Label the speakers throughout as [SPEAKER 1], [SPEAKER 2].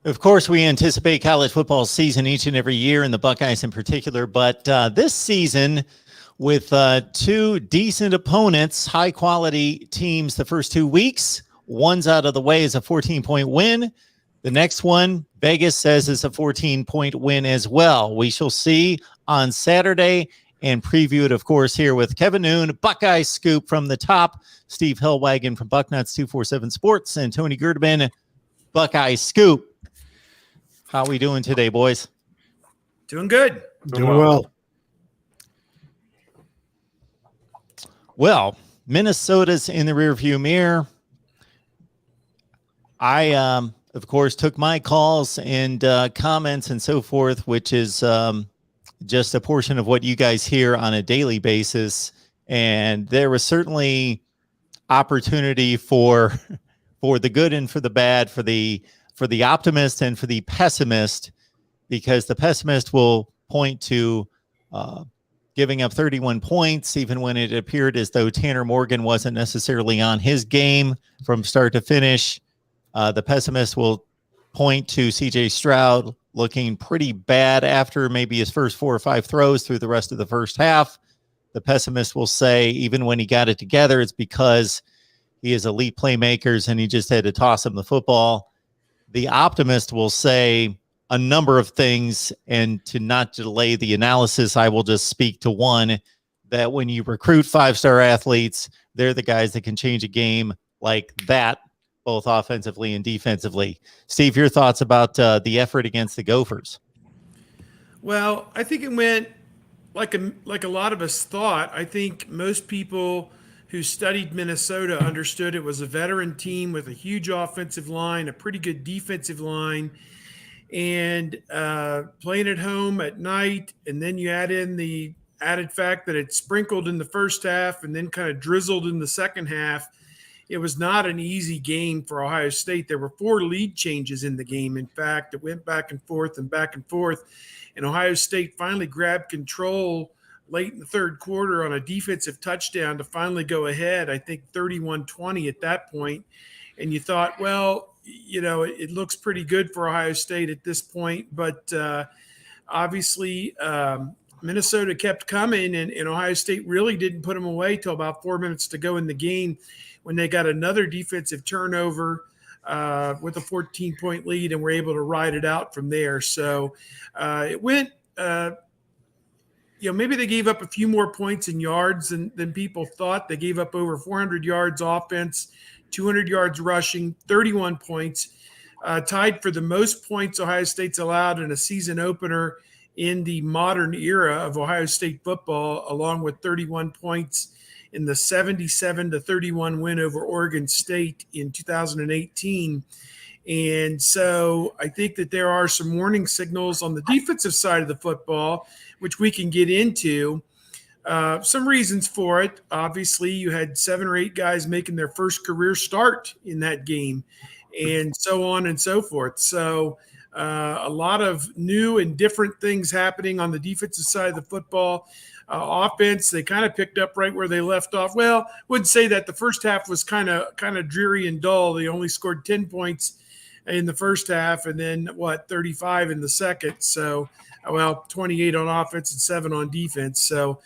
[SPEAKER 1] Of course, we anticipate college football season each and every year, and the Buckeyes in particular. But this season, with two decent opponents, high-quality teams the first 2 weeks, one's out of the way is a 14-point win. The next one, Vegas says, is a 14-point win as well. We shall see on Saturday and preview it, of course, here with Kevin Noon, Buckeye Scoop from the top, Steve Hellwagon from Bucknuts 247 Sports, and Tony Gerdman, Buckeye Scoop. How are we doing today, boys?
[SPEAKER 2] Doing good.
[SPEAKER 3] Doing well.
[SPEAKER 1] Well, Minnesota's in the rearview mirror. I, of course, took my calls and comments and so forth, which is just a portion of what you guys hear on a daily basis. And there was certainly opportunity for the good and for the bad, for the optimist and for the pessimist, because the pessimist will point to giving up 31 points, even when it appeared as though Tanner Morgan wasn't necessarily on his game from start to finish. The pessimist will point to CJ Stroud looking pretty bad after maybe his first 4 or 5 throws through the rest of the first half. The pessimist will say, even when he got it together, it's because he has elite playmakers and he just had to toss him the football. The optimist will say a number of things, and to not delay the analysis, I will just speak to one, that when you recruit 5-star athletes, they're the guys that can change a game like that, both offensively and defensively. Steve, your thoughts about the effort against the Gophers?
[SPEAKER 2] Well, I think it went like a lot of us thought. I think most people who studied Minnesota understood it was a veteran team with a huge offensive line, a pretty good defensive line, and playing at home at night. And then you add in the added fact that it sprinkled in the first half and then kind of drizzled in the second half. It was not an easy game for Ohio State. There were 4 lead changes in the game. In fact, it went back and forth. And Ohio State finally grabbed control late in the third quarter on a defensive touchdown to finally go ahead, I think 31-20 at that point. And you thought, well, you know, it looks pretty good for Ohio State at this point. But obviously Minnesota kept coming, and Ohio State really didn't put them away till about 4 minutes to go in the game, when they got another defensive turnover with a 14-point lead and were able to ride it out from there. So it went, maybe they gave up a few more points in yards than people thought. They gave up over 400 yards offense, 200 yards rushing, 31 points, tied for the most points Ohio State's allowed in a season opener in the modern era of Ohio State football, along with 31 points in the 77-31 win over Oregon State in 2018. And so I think that there are some warning signals on the defensive side of the football, which we can get into. Some reasons for it. Obviously, you had 7 or 8 guys making their first career start in that game, and so on and so forth. So a lot of new and different things happening on the defensive side of the football. Offense, they kind of picked up right where they left off. Well, wouldn't say that. The first half was kind of dreary and dull. They only scored 10 points in the first half, and then 35 in the second. So, 28 on offense and 7 on defense. So,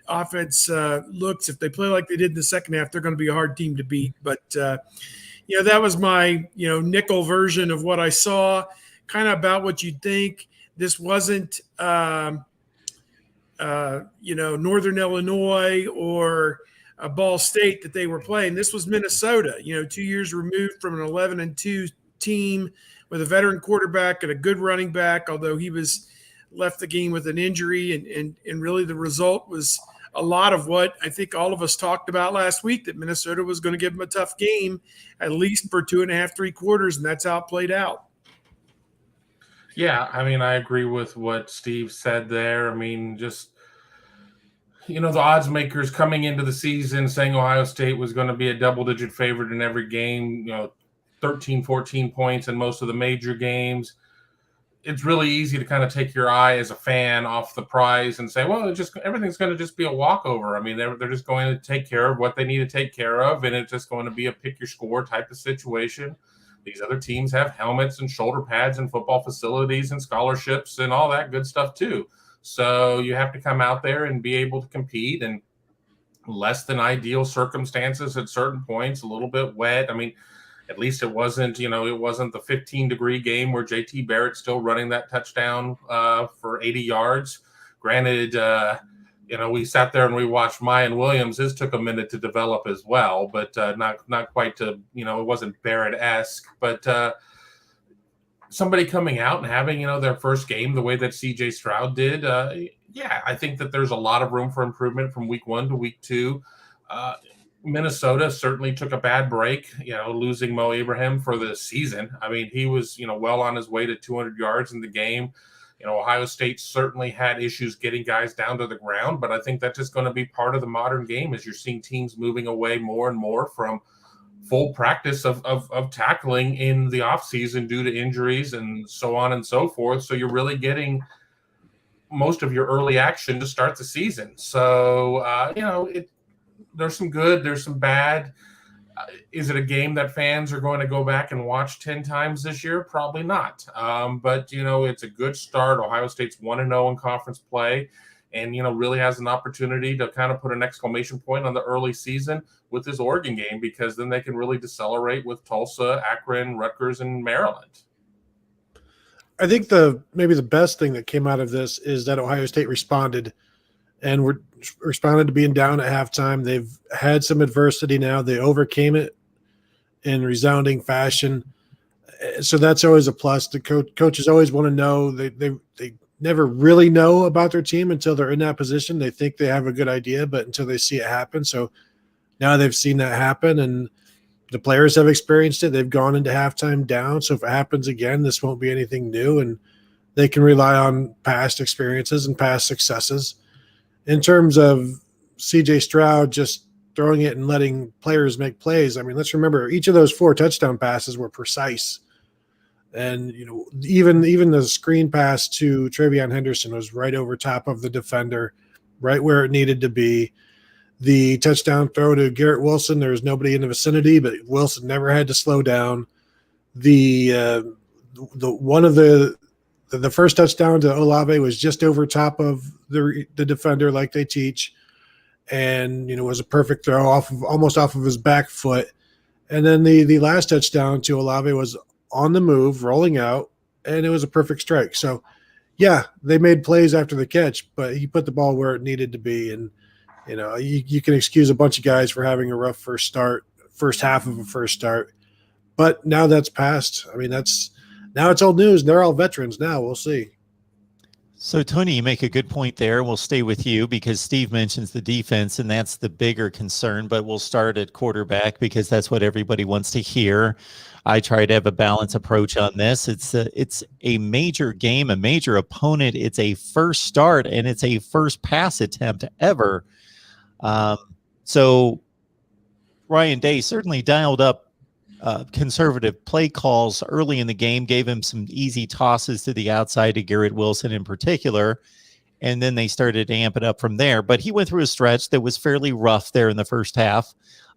[SPEAKER 2] offense looks, if they play like they did in the second half, they're going to be a hard team to beat. But that was my nickel version of what I saw. Kind of about what you'd think. This wasn't Northern Illinois or Ball State that they were playing. This was Minnesota, 2 years removed from an 11-2 team with a veteran quarterback and a good running back, although he was left the game with an injury. And really the result was a lot of what I think all of us talked about last week, that Minnesota was going to give them a tough game, at least for 2.5, 3 quarters, and that's how it played out.
[SPEAKER 3] Yeah, I mean, I agree with what Steve said there. I mean, just, the odds makers coming into the season saying Ohio State was going to be a double-digit favorite in every game, 13, 14 points in most of the major games. It's really easy to kind of take your eye as a fan off the prize and say, well, everything's going to just be a walkover. I mean, they're just going to take care of what they need to take care of, and it's just going to be a pick your score type of situation. These other teams have helmets and shoulder pads and football facilities and scholarships and all that good stuff too. So you have to come out there and be able to compete, and less than ideal circumstances at certain points, a little bit wet. I mean, at least it wasn't, it wasn't the 15-degree game where JT Barrett's still running that touchdown for 80 yards. Granted, we sat there and we watched Mayan Williams. His took a minute to develop as well, but not quite to, it wasn't Barrett-esque. But somebody coming out and having, their first game the way that CJ Stroud did, I think that there's a lot of room for improvement from week 1 to week 2. Minnesota certainly took a bad break, losing Mo Abraham for the season. I mean, he was, well on his way to 200 yards in the game. Ohio State certainly had issues getting guys down to the ground, but I think that's just going to be part of the modern game as you're seeing teams moving away more and more from full practice of tackling in the offseason due to injuries and so on and so forth. So you're really getting most of your early action to start the season. So, there's some good, there's some bad. Is it a game that fans are going to go back and watch 10 times this year? Probably not. But, it's a good start. Ohio State's 1-0 in conference play and, really has an opportunity to kind of put an exclamation point on the early season with this Oregon game, because then they can really decelerate with Tulsa, Akron, Rutgers, and Maryland.
[SPEAKER 4] I think maybe the best thing that came out of this is that Ohio State responded to being down at halftime. They've had some adversity now. They overcame it in resounding fashion. So that's always a plus. The coaches always want to know. They never really know about their team until they're in that position. They think they have a good idea, but until they see it happen. So now they've seen that happen, and the players have experienced it. They've gone into halftime down. So if it happens again, this won't be anything new, and they can rely on past experiences and past successes. In terms of CJ Stroud just throwing it and letting players make plays, I mean, let's remember each of those 4 touchdown passes were precise. And, even the screen pass to Trayvon Henderson was right over top of the defender, right where it needed to be. The touchdown throw to Garrett Wilson, there was nobody in the vicinity, but Wilson never had to slow down. The first touchdown to Olave was just over top of the defender, like they teach, and was a perfect throw almost off of his back foot. And then the last touchdown to Olave was on the move, rolling out, and it was a perfect strike. So, yeah, they made plays after the catch, but he put the ball where it needed to be. And you can excuse a bunch of guys for having a rough first half of a first start, but now that's passed. I mean, now it's old news. They're all veterans now. We'll see.
[SPEAKER 1] So, Tony, you make a good point there. We'll stay with you because Steve mentions the defense, and that's the bigger concern, but we'll start at quarterback because that's what everybody wants to hear. I try to have a balanced approach on this. It's a major game, a major opponent. It's a first start, and it's a first pass attempt ever. So Ryan Day certainly dialed up conservative play calls early in the game, gave him some easy tosses to the outside to Garrett Wilson in particular, and then they started to amp it up from there. But he went through a stretch that was fairly rough there in the first half.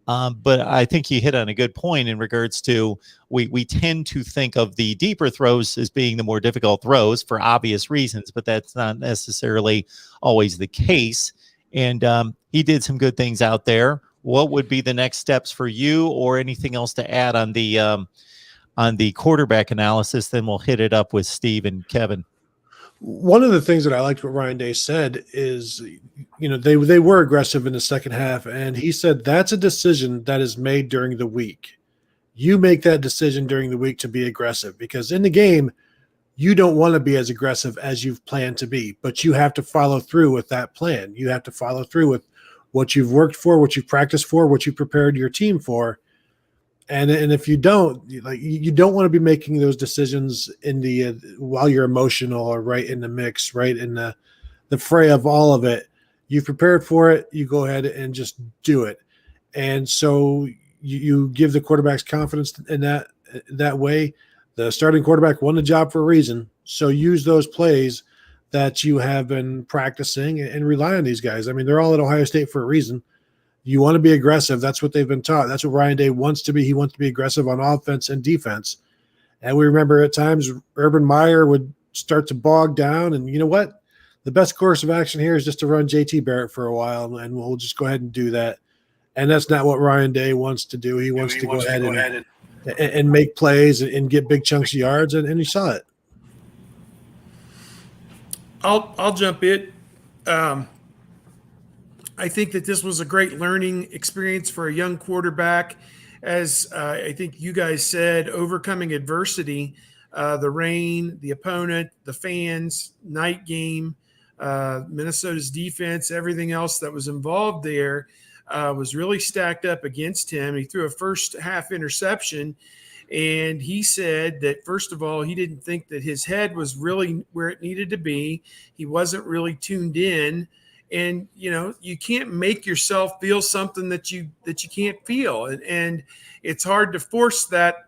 [SPEAKER 1] But I think you hit on a good point in regards to we tend to think of the deeper throws as being the more difficult throws for obvious reasons, but that's not necessarily always the case. And he did some good things out there. What would be the next steps for you, or anything else to add on the quarterback analysis? Then we'll hit it up with Steve and Kevin.
[SPEAKER 4] One of the things that I liked what Ryan Day said is, they were aggressive in the second half, and he said that's a decision that is made during the week. You make that decision during the week to be aggressive, because in the game, you don't want to be as aggressive as you've planned to be, but you have to follow through with that plan. You have to follow through with what you've worked for, what you've practiced for, what you prepared your team for. And if you don't, you don't want to be making those decisions in the while you're emotional or right in the mix, right in the fray of all of it. You've prepared for it. You go ahead and just do it. And so you give the quarterbacks confidence in that way. The starting quarterback won the job for a reason. So use those plays that you have been practicing and rely on these guys. I mean, they're all at Ohio State for a reason. You want to be aggressive. That's what they've been taught. That's what Ryan Day wants to be. He wants to be aggressive on offense and defense. And we remember at times Urban Meyer would start to bog down. And you know what? The best course of action here is just to run JT Barrett for a while, and we'll just go ahead and do that. And that's not what Ryan Day wants to do. He wants to go ahead and make plays and get big chunks of yards, and you saw it.
[SPEAKER 2] I'll jump in. I think that this was a great learning experience for a young quarterback. As I think you guys said, overcoming adversity, the rain, the opponent, the fans, night game, Minnesota's defense, everything else that was involved there was really stacked up against him. He threw a first half interception, and he said that, first of all, he didn't think that his head was really where it needed to be. He wasn't really tuned in. And, you know, you can't make yourself feel something that you can't feel. And it's hard to force that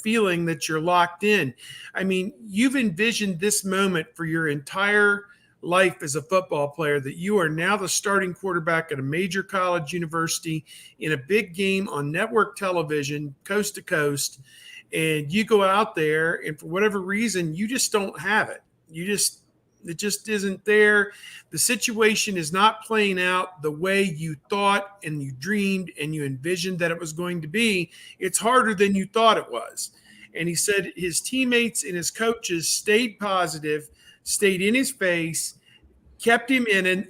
[SPEAKER 2] feeling that you're locked in. I mean, you've envisioned this moment for your entire life as a football player, that you are now the starting quarterback at a major college university in a big game on network television, coast to coast, and you go out there and for whatever reason, you just don't have it. It just isn't there. The situation is not playing out the way you thought and you dreamed and you envisioned that it was going to be. It's harder than you thought it was. And he said his teammates and his coaches stayed positive, stayed in his face, kept him in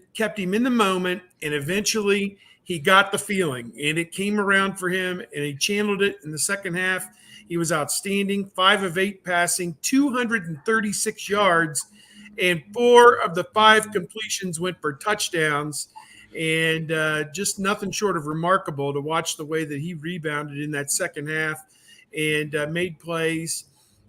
[SPEAKER 2] the moment, and eventually he got the feeling. And it came around for him, and he channeled it in the second half. He was outstanding, 5 of 8 passing, 236 yards, and 4 of the 5 completions went for touchdowns, and just nothing short of remarkable to watch the way that he rebounded in that second half and made plays.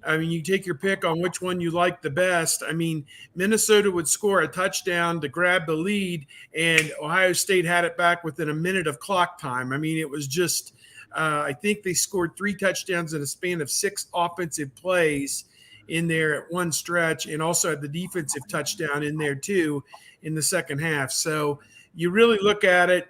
[SPEAKER 2] I mean, you take your pick on which one you like the best. I mean, Minnesota would score a touchdown to grab the lead, and Ohio State had it back within a minute of clock time. I mean, it was just I think they scored 3 touchdowns in a span of 6 offensive plays in there at one stretch, and also had the defensive touchdown in there too in the second half. So you really look at it,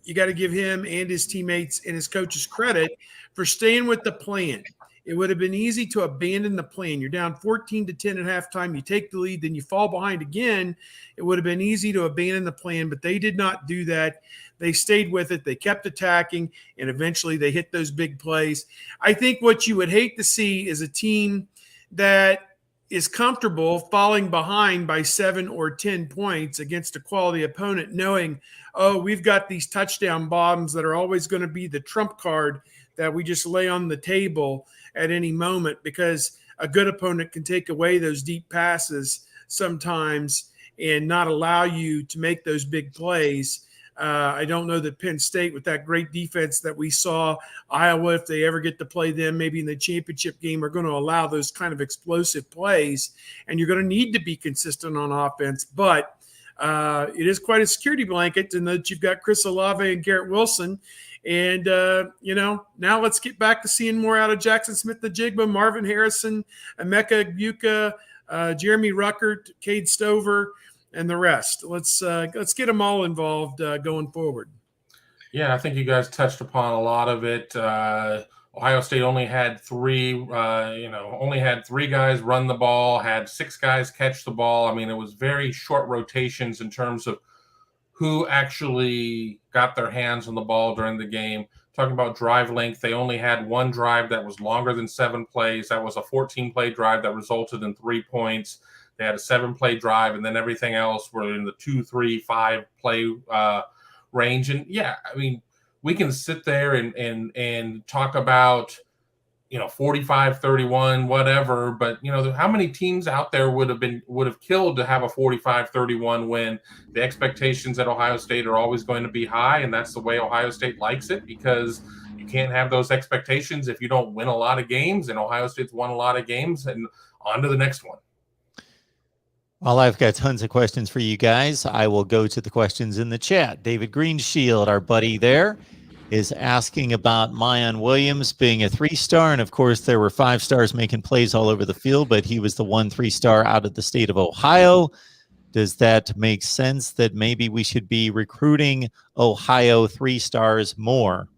[SPEAKER 2] you got to give him and his teammates and his coaches credit for staying with the plan. It would have been easy to abandon the plan. You're down 14-10 at halftime. You take the lead, then you fall behind again. It would have been easy to abandon the plan, but they did not do that. They stayed with it. They kept attacking, and eventually they hit those big plays. I think what you would hate to see is a team that is comfortable falling behind by 7 or 10 points against a quality opponent, knowing, oh, we've got these touchdown bombs that are always going to be the trump card that we just lay on the table at any moment, because a good opponent can take away those deep passes sometimes and not allow you to make those big plays. I don't know that Penn State, with that great defense that we saw, Iowa, if they ever get to play them, maybe in the championship game, are going to allow those kind of explosive plays, and you're going to need to be consistent on offense. But it is quite a security blanket in that you've got Chris Olave and Garrett Wilson. And, now let's get back to seeing more out of Jackson Smith-Njigba, Marvin Harrison, Emeka Egbuka, Jeremy Ruckert, Cade Stover, and the rest. Let's get them all involved going forward.
[SPEAKER 3] Yeah, I think you guys touched upon a lot of it. Ohio State only had 3 guys run the ball, had 6 guys catch the ball. I mean, it was very short rotations in terms of who actually got their hands on the ball during the game. Talking about drive length, they only had 1 drive that was longer than 7 plays. That was a 14-play drive that resulted in 3 points. They had a 7-play drive, and then everything else were in the 2, 3, 5-play range. And yeah, I mean, we can sit there and talk about, 45-31, whatever, but how many teams out there would have killed to have a 45-31 win? The expectations at Ohio State are always going to be high, and that's the way Ohio State likes it, because you can't have those expectations if you don't win a lot of games, and Ohio State's won a lot of games, and on to the next one.
[SPEAKER 1] Well, I've got tons of questions for you guys. I will go to the questions in the chat. David Greenshield, our buddy there, is asking about Mayan Williams being a 3-star. And of course, there were 5 stars making plays all over the field, but he was the 1 3-star out of the state of Ohio. Does that make sense that maybe we should be recruiting Ohio 3 stars more?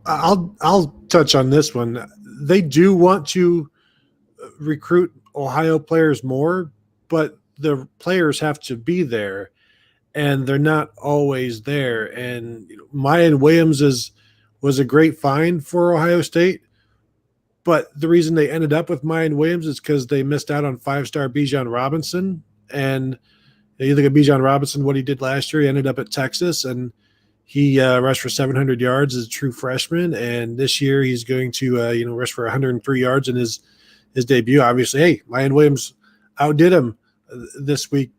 [SPEAKER 4] I'll touch on this one. they do want to recruit Ohio players more, but the players have to be there, and they're not always there. And Mayan Williams was a great find for Ohio State, but the reason they ended up with Mayan Williams is because they missed out on 5-star Bijan Robinson. And you look at Bijan Robinson, what he did last year, he ended up at Texas, and he rushed for 700 yards as a true freshman. And this year he's going to rush for 103 yards in his debut. Obviously, hey, Mayan Williams outdid him this week.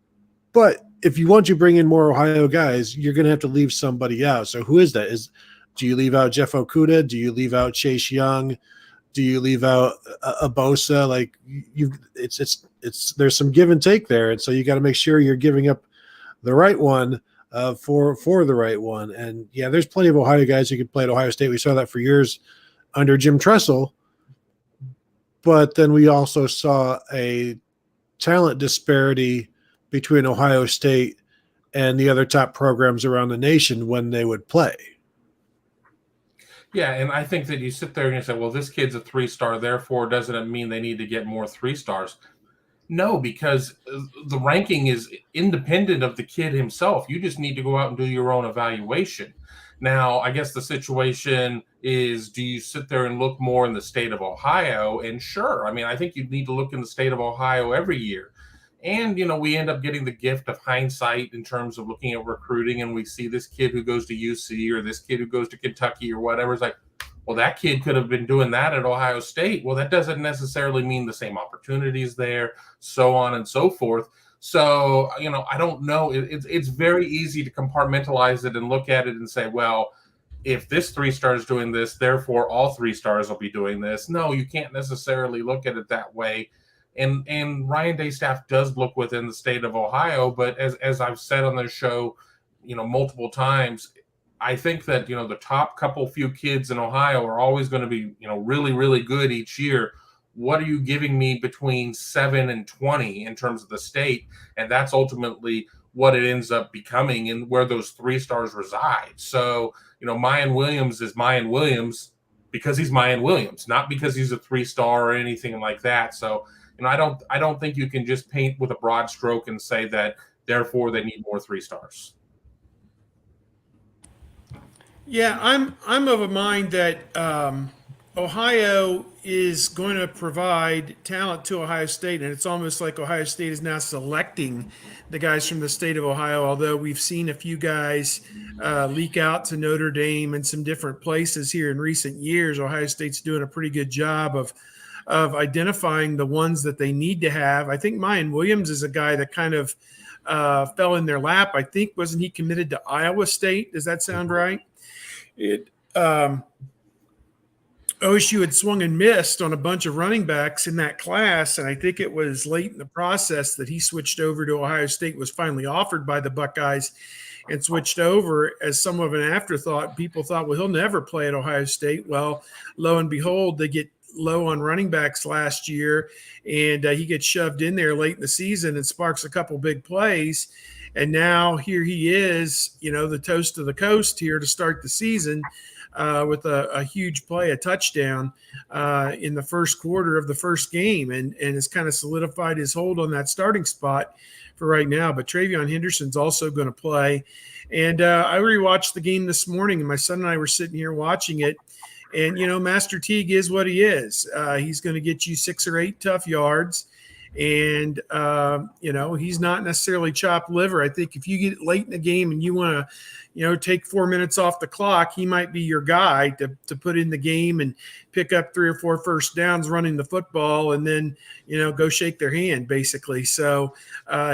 [SPEAKER 4] But if you want to bring in more Ohio guys, you're going to have to leave somebody out. So who is that? Do you leave out Jeff Okudah? Do you leave out Chase Young? Do you leave out Abosa? Like there's some give and take there, and so you got to make sure you're giving up the right one for the right one. And yeah, there's plenty of Ohio guys who can play at Ohio State. We saw that for years under Jim Tressel, but then we also saw a talent disparity between Ohio State and the other top programs around the nation when they would play.
[SPEAKER 3] Yeah, and I think that you sit there and you say, well, this kid's a 3-star, therefore doesn't it mean they need to get more 3-stars? No, because the ranking is independent of the kid himself. You just need to go out and do your own evaluation. Now, I guess the situation is, do you sit there and look more in the state of Ohio? And sure, I mean, I think you need to look in the state of Ohio every year. And, we end up getting the gift of hindsight in terms of looking at recruiting, and we see this kid who goes to UC or this kid who goes to Kentucky or whatever. It's like, well, that kid could have been doing that at Ohio State. Well, that doesn't necessarily mean the same opportunities there, so on and so forth. So, I don't know. It's very easy to compartmentalize it and look at it and say, well, if this 3-star is doing this, therefore all 3-stars will be doing this. No, you can't necessarily look at it that way. And Ryan Day's staff does look within the state of Ohio, but as I've said on this show, multiple times, I think that the top few kids in Ohio are always going to be really, really good each year. What are you giving me between 7 and 20 in terms of the state? And that's ultimately what it ends up becoming and where those 3-stars reside. So Mayan Williams is Mayan Williams because he's Mayan Williams, not because he's a 3-star or anything like that. So I don't think you can just paint with a broad stroke and say that therefore they need more 3-stars.
[SPEAKER 2] Yeah, I'm of a mind that Ohio is going to provide talent to Ohio State, and it's almost like Ohio State is now selecting the guys from the state of Ohio, although we've seen a few guys leak out to Notre Dame and some different places here in recent years. Ohio State's doing a pretty good job of identifying the ones that they need to have. I think Mayan Williams is a guy that kind of fell in their lap. I think, wasn't he committed to Iowa State? Does that sound right? OSU had swung and missed on a bunch of running backs in that class, and I think it was late in the process that he switched over to Ohio State, was finally offered by the Buckeyes, and switched over as some of an afterthought. People thought, well, he'll never play at Ohio State. Well, lo and behold, they get low on running backs last year, and he gets shoved in there late in the season and sparks a couple big plays. And now here he is, the toast of the coast here to start the season with a huge play, a touchdown in the first quarter of the first game, and has kind of solidified his hold on that starting spot for right now. But Trayvon Henderson's also going to play. And I rewatched the game this morning, and my son and I were sitting here watching it. And, Master Teague is what he is. He's going to get you 6 or 8 tough yards. And, he's not necessarily chopped liver. I think if you get late in the game and you want to, take 4 minutes off the clock, he might be your guy to put in the game and pick up 3 or 4 first downs running the football and then, go shake their hand, basically. So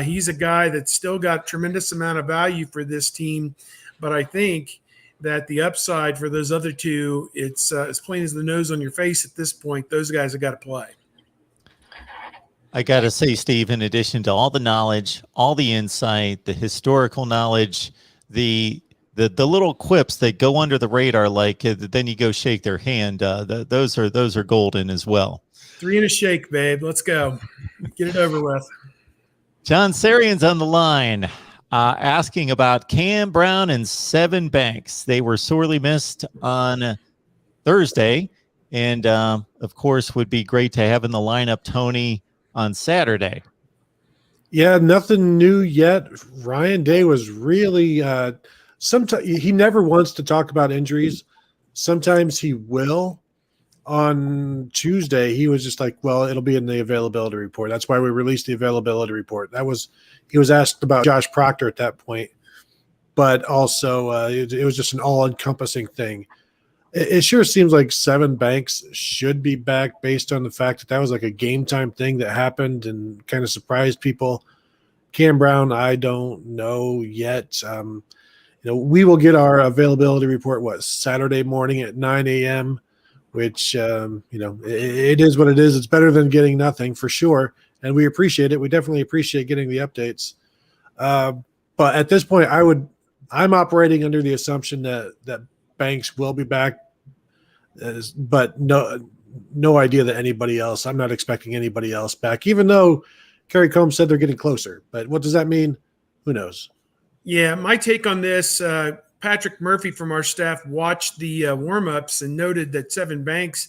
[SPEAKER 2] he's a guy that's still got tremendous amount of value for this team. But I think that the upside for those other two, it's as plain as the nose on your face at this point. Those guys have got to play.
[SPEAKER 1] I got to say, Steve, in addition to all the knowledge, all the insight, the historical knowledge, the little quips that go under the radar, like then you go shake their hand, those are golden as well.
[SPEAKER 2] 3 and a shake, babe. Let's go. Get it over with.
[SPEAKER 1] John Sarian's on the line. Asking about Cam Brown and Sevyn Banks. They were sorely missed on Thursday, and of course, would be great to have in the lineup, Tony, on Saturday.
[SPEAKER 4] Yeah, nothing new yet. Ryan Day was really sometimes he never wants to talk about injuries. Sometimes he will. On Tuesday, he was just like, well, it'll be in the availability report. That's why we released the availability report. He was asked about Josh Proctor at that point, but also it was just an all-encompassing thing. It sure seems like Sevyn Banks should be back based on the fact that was like a game-time thing that happened and kind of surprised people. Cam Brown, I don't know yet. We will get our availability report, Saturday morning at 9 a.m., which, it is what it is. It's better than getting nothing for sure. And we appreciate it. We definitely appreciate getting the updates. But at this point, I'm operating under the assumption that Banks will be back, but no idea that anybody else. I'm not expecting anybody else back, even though Kerry Combs said they're getting closer. But what does that mean? Who knows?
[SPEAKER 2] Yeah, my take on this, Patrick Murphy from our staff watched the warm-ups and noted that Sevyn Banks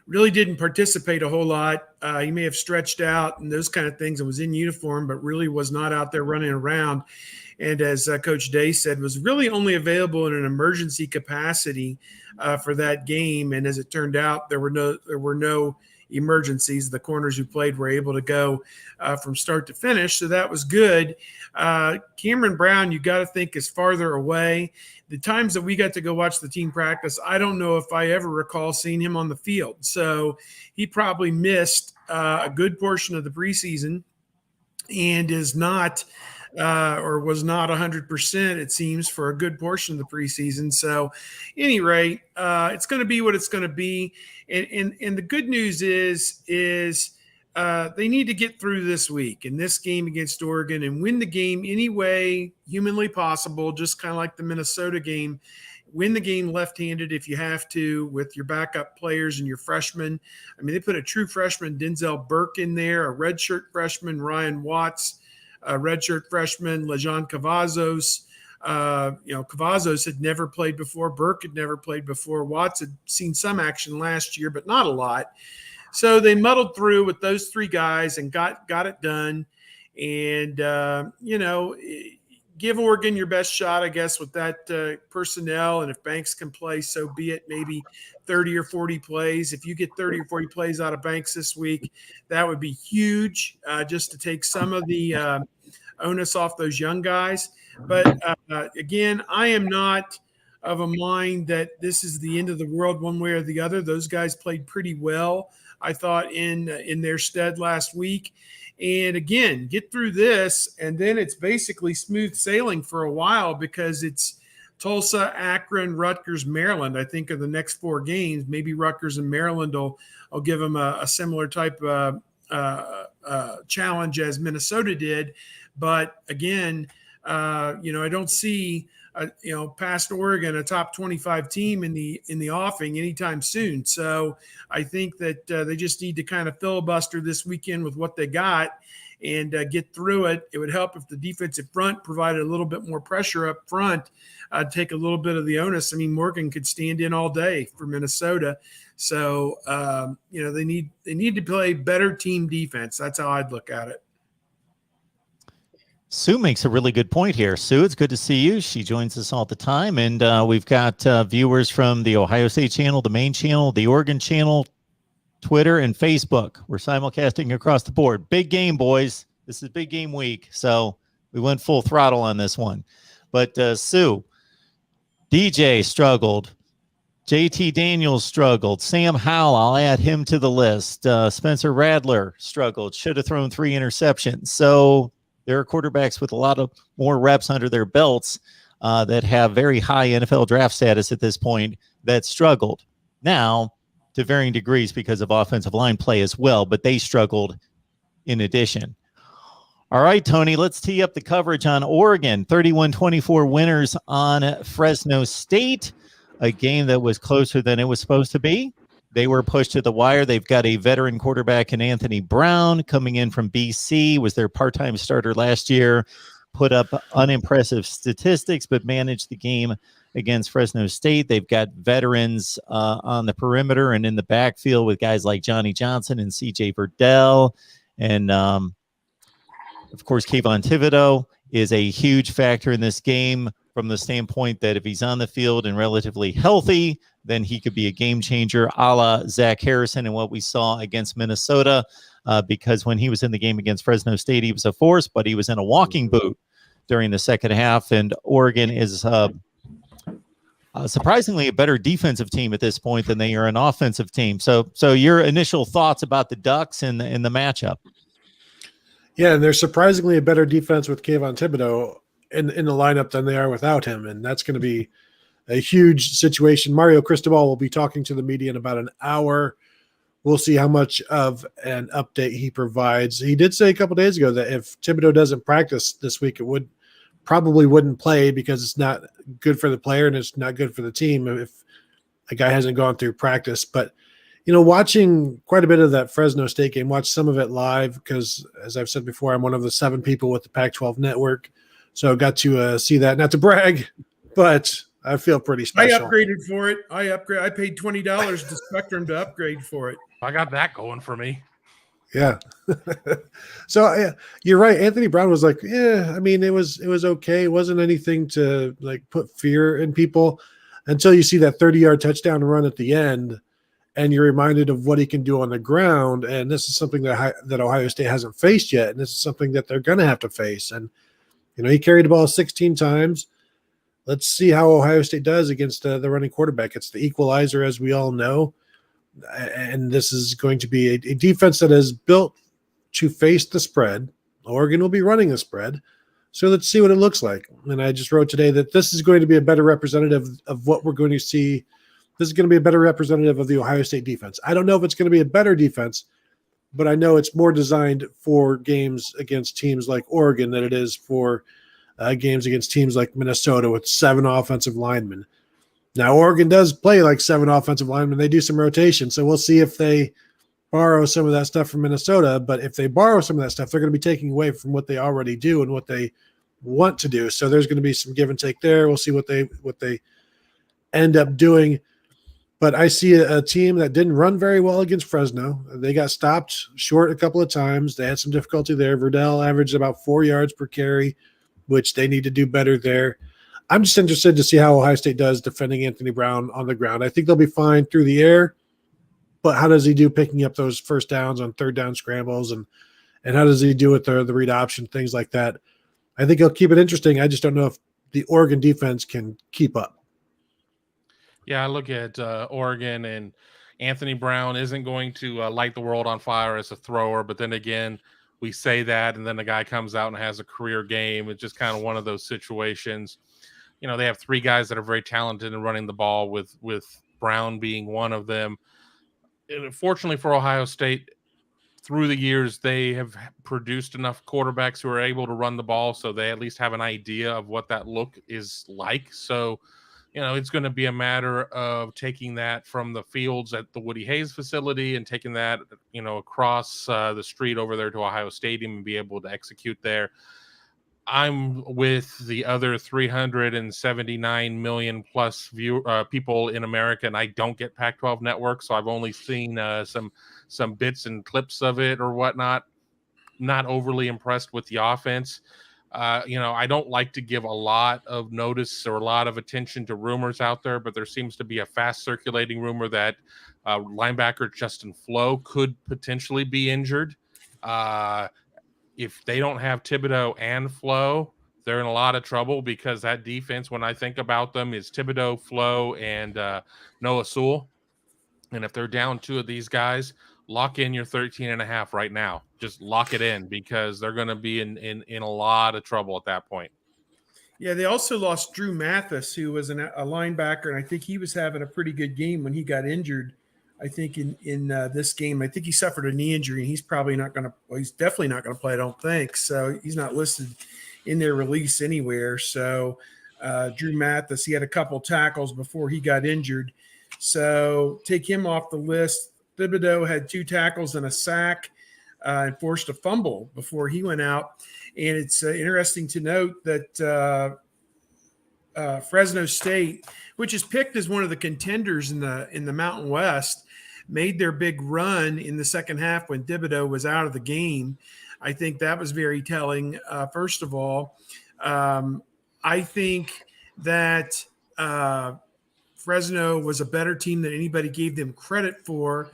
[SPEAKER 2] really didn't participate a whole lot. He may have stretched out and those kind of things and was in uniform, but really was not out there running around. And as Coach Day said, was really only available in an emergency capacity for that game. And as it turned out, there were no emergencies. The corners who played were able to go from start to finish, so that was good. Cameron Brown, you got to think, is farther away. The times that we got to go watch the team practice, I don't know if I ever recall seeing him on the field. So he probably missed a good portion of the preseason and is not or was not 100%, it seems, for a good portion of the preseason. So any rate, it's going to be what it's going to be. And the good news is they need to get through this week and this game against Oregon and win the game any way humanly possible, just kind of like the Minnesota game. Win the game left-handed if you have to with your backup players and your freshmen. I mean, they put a true freshman, Denzel Burke, in there, a redshirt freshman, Ryan Watts, a redshirt freshman, Lejon Cavazos. Cavazos had never played before. Burke had never played before. Watts had seen some action last year, but not a lot. So they muddled through with those three guys and got it done. And, give Oregon your best shot, I guess, with that personnel. And if Banks can play, so be it, maybe 30 or 40 plays. If you get 30 or 40 plays out of Banks this week, that would be huge, just to take some of the onus off those young guys. But again, I am not of a mind that this is the end of the world one way or the other. Those guys played pretty well, I thought, in their stead last week. And again, get through this, and then it's basically smooth sailing for a while, because it's Tulsa, Akron, Rutgers, Maryland, I think, are the next four games. Maybe Rutgers and Maryland will give them a similar type of challenge as Minnesota did. But again, I don't see past Oregon, a top 25 team in the offing anytime soon. So I think that they just need to kind of filibuster this weekend with what they got and get through it. It would help if the defensive front provided a little bit more pressure up front, take a little bit of the onus. I mean, Morgan could stand in all day for Minnesota. So, they need to play better team defense. That's how I'd look at it.
[SPEAKER 1] Sue makes a really good point here. Sue, it's good to see you. She joins us all the time. And we've got viewers from the Ohio State channel, the main channel, the Oregon channel, Twitter, and Facebook. We're simulcasting across the board. Big game, boys. This is big game week. So we went full throttle on this one. But Sue, DJ struggled. JT Daniels struggled. Sam Howell, I'll add him to the list. Spencer Radler struggled. Should have thrown 3 interceptions. So there are quarterbacks with a lot of more reps under their belts that have very high NFL draft status at this point that struggled. Now, to varying degrees because of offensive line play as well, but they struggled in addition. All right, Tony, let's tee up the coverage on Oregon. 31-24 winners on Fresno State, a game that was closer than it was supposed to be. They were pushed to the wire. They've got a veteran quarterback in Anthony Brown coming in from BC, was their part-time starter last year, put up unimpressive statistics, but managed the game against Fresno State. They've got veterans on the perimeter and in the backfield with guys like Johnny Johnson and CJ Verdell. And, of course, Kayvon Thibodeau is a huge factor in this game from the standpoint that if he's on the field and relatively healthy, then he could be a game changer, a la Zach Harrison and what we saw against Minnesota, because when he was in the game against Fresno State, he was a force, but he was in a walking boot during the second half. And Oregon is surprisingly a better defensive team at this point than they are an offensive team. So your initial thoughts about the Ducks in the matchup?
[SPEAKER 4] Yeah, and they're surprisingly a better defense with Kayvon Thibodeau in the lineup than they are without him, and that's going to be a huge situation. Mario Cristobal will be talking to the media in about an hour. We'll see how much of an update he provides. He did say a couple days ago that if Thibodeau doesn't practice this week, it probably wouldn't play because it's not good for the player and it's not good for the team if a guy hasn't gone through practice. But, watching quite a bit of that Fresno State game, watch some of it live because, as I've said before, I'm one of the 7 people with the Pac-12 network. So I got to see that, not to brag, but I feel pretty special.
[SPEAKER 2] I upgraded for it. I paid $20 to Spectrum to upgrade for it.
[SPEAKER 3] I got that going for me.
[SPEAKER 4] Yeah. So you're right. Anthony Brown was like, it was okay. It wasn't anything to put fear in people until you see that 30-yard touchdown run at the end and you're reminded of what he can do on the ground. And this is something that Ohio State hasn't faced yet. And this is something that they're going to have to face. And, he carried the ball 16 times. Let's see how Ohio State does against the running quarterback. It's the equalizer, as we all know. And this is going to be a defense that is built to face the spread. Oregon will be running the spread. So let's see what it looks like. And I just wrote today that this is going to be a better representative of what we're going to see. This is going to be a better representative of the Ohio State defense. I don't know if it's going to be a better defense, but I know it's more designed for games against teams like Oregon than it is for games against teams like Minnesota with 7 offensive linemen. Now, Oregon does play like 7 offensive linemen. They do some rotation, so we'll see if they borrow some of that stuff from Minnesota. But if they borrow some of that stuff, they're going to be taking away from what they already do and what they want to do. So there's going to be some give and take there. We'll see what they end up doing. But I see a team that didn't run very well against Fresno. They got stopped short a couple of times. They had some difficulty there. Verdell averaged about 4 yards per carry, which they need to do better there. I'm just interested to see how Ohio State does defending Anthony Brown on the ground. I think they'll be fine through the air, but how does he do picking up those first downs on third down scrambles, and how does he do with the read option, things like that? I think he'll keep it interesting. I just don't know if the Oregon defense can keep up.
[SPEAKER 3] Yeah, I look at Oregon, and Anthony Brown isn't going to light the world on fire as a thrower, but then again, we say that, and then the guy comes out and has a career game. It's just kind of one of those situations. They have 3 guys that are very talented in running the ball, with Brown being one of them. And fortunately for Ohio State, through the years, they have produced enough quarterbacks who are able to run the ball, so they at least have an idea of what that look is like. So, it's going to be a matter of taking that from the fields at the Woody Hayes facility and taking that, across the street over there to Ohio Stadium and be able to execute there. I'm with the other 379 million plus people in America, and I don't get Pac-12 network, so I've only seen some bits and clips of it or whatnot. Not overly impressed with the offense. I don't like to give a lot of notice or a lot of attention to rumors out there, but there seems to be a fast circulating rumor that linebacker Justin Flo could potentially be injured. If they don't have Thibodeau and Flo, they're in a lot of trouble, because that defense, when I think about them, is Thibodeau, Flo, and Noah Sewell. And if they're down 2 of these guys, lock in your 13.5 right now. Just lock it in, because they're going to be in a lot of trouble at that point.
[SPEAKER 2] Yeah, they also lost Drew Mathis, who was a linebacker, and I think he was having a pretty good game when he got injured. I think in this game, I think he suffered a knee injury, and he's probably not going to – well, he's definitely not going to play, I don't think. So he's not listed in their release anywhere. So Drew Mathis, he had a couple tackles before he got injured. So take him off the list. Thibodeau had 2 tackles and a sack and forced a fumble before he went out. And it's interesting to note that Fresno State, which is picked as one of the contenders in the Mountain West, made their big run in the second half when Thibodeau was out of the game. I think that was very telling. First of all, I think that Fresno was a better team than anybody gave them credit for.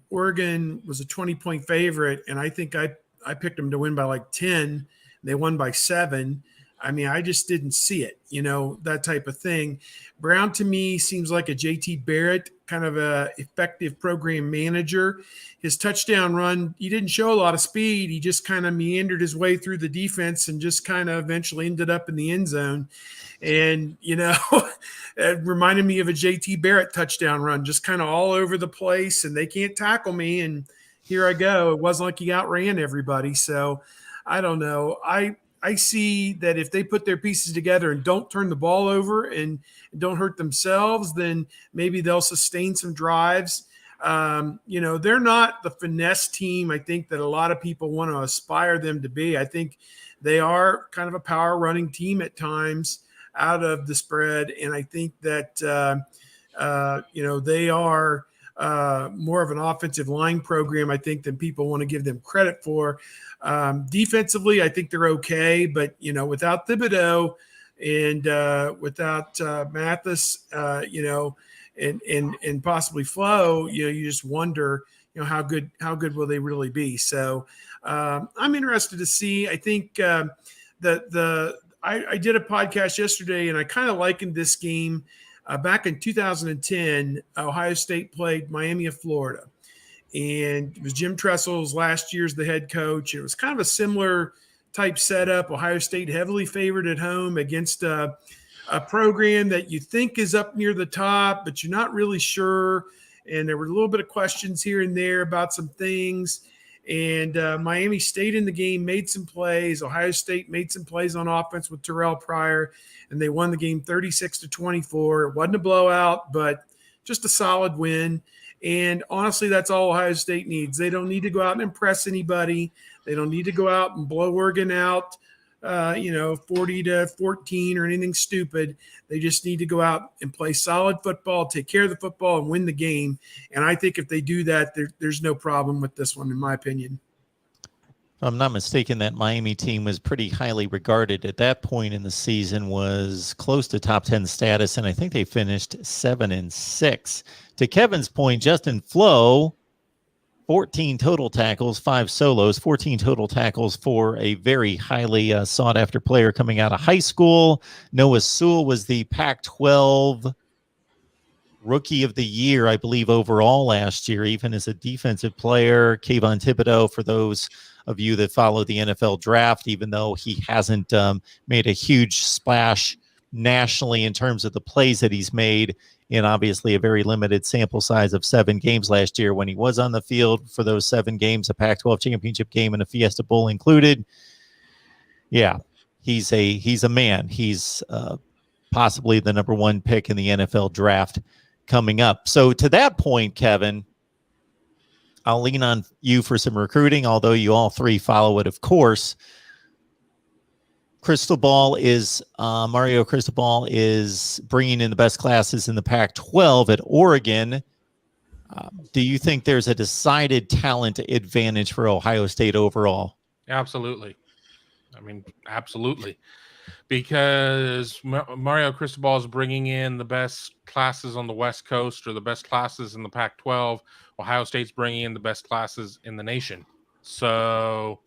[SPEAKER 2] Oregon was a 20-point favorite, and I think I picked them to win by like 10. They won by 7. I mean, I just didn't see it, that type of thing. Brown to me seems like a JT Barrett kind of a effective program manager. His touchdown run, he didn't show a lot of speed. He just kind of meandered his way through the defense and just kind of eventually ended up in the end zone. And, it reminded me of a JT Barrett touchdown run, just kind of all over the place, and they can't tackle me. And here I go. It wasn't like he outran everybody. So I don't know. I see that if they put their pieces together and don't turn the ball over and don't hurt themselves, then maybe they'll sustain some drives. They're not the finesse team I think that a lot of people want to aspire them to be. I think they are kind of a power running team at times out of the spread. And I think that, they are more of an offensive line program, I think, than people want to give them credit for. Defensively, I think they're okay, but without Thibodeau and without Mathis, and possibly Flo, you just wonder, how good will they really be? So I'm interested to see. I think I did a podcast yesterday, and I kind of likened this game. Back in 2010, Ohio State played Miami of Florida. And it was Jim Tressel's last year as the head coach. It was kind of a similar type setup. Ohio State heavily favored at home against a program that you think is up near the top, but you're not really sure. And there were a little bit of questions here and there about some things. And Miami stayed in the game, made some plays. Ohio State made some plays on offense with Terrell Pryor, and they won the game 36-24. It wasn't a blowout, but just a solid win. And honestly, that's all Ohio State needs. They don't need to go out and impress anybody. They don't need to go out and blow Oregon out, 40-14 or anything stupid. They just need to go out and play solid football, take care of the football, and win the game. And I think if they do that, there's no problem with this one, in my opinion.
[SPEAKER 1] If I'm not mistaken, that Miami team was pretty highly regarded at that point in the season, was close to top 10 status, and I think they finished 7-6. To Kevin's point, Justin Flo, 14 total tackles, 5 solos, 14 total tackles for a very highly sought-after player coming out of high school. Noah Sewell was the Pac-12 Rookie of the Year, I believe, overall last year, even as a defensive player. Kayvon Thibodeau, for those of you that follow the NFL draft, even though he hasn't made a huge splash nationally in terms of the plays that he's made, in obviously a very limited sample size of 7 games last year, when he was on the field for those 7 games, a Pac-12 championship game and a Fiesta Bowl included. Yeah, he's a man. He's possibly the number 1 pick in the NFL draft coming up. So to that point, Kevin, I'll lean on you for some recruiting, although you all three follow it, of course. Mario Cristobal is bringing in the best classes in the Pac-12 at Oregon. Do you think there's a decided talent advantage for Ohio State overall?
[SPEAKER 3] Absolutely. I mean, absolutely. Because Mario Cristobal is bringing in the best classes on the West Coast, or the best classes in the Pac-12. Ohio State's bringing in the best classes in the nation. So,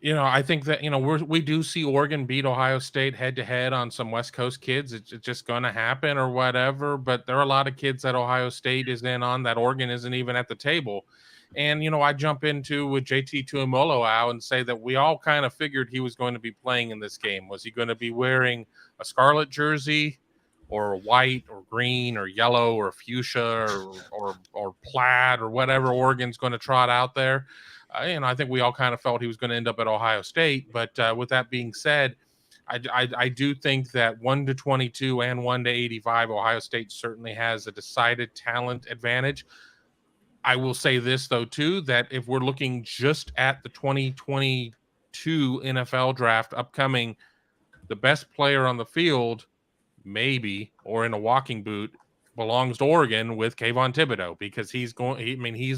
[SPEAKER 3] I think that, we do see Oregon beat Ohio State head-to-head on some West Coast kids. It's just going to happen or whatever. But there are a lot of kids that Ohio State is in on that Oregon isn't even at the table. And, I jump into with JT Tuimoloau and say that we all kind of figured he was going to be playing in this game. Was he going to be wearing a scarlet jersey, or white or green or yellow or fuchsia or plaid or whatever Oregon's going to trot out there? I think we all kind of felt he was going to end up at Ohio State. But with that being said, I do think that 1-22 and 1-85, Ohio State certainly has a decided talent advantage. I will say this, though, too, that if we're looking just at the 2022 NFL draft upcoming, the best player on the field, maybe, or in a walking boot, belongs to Oregon with Kayvon Thibodeau, because he's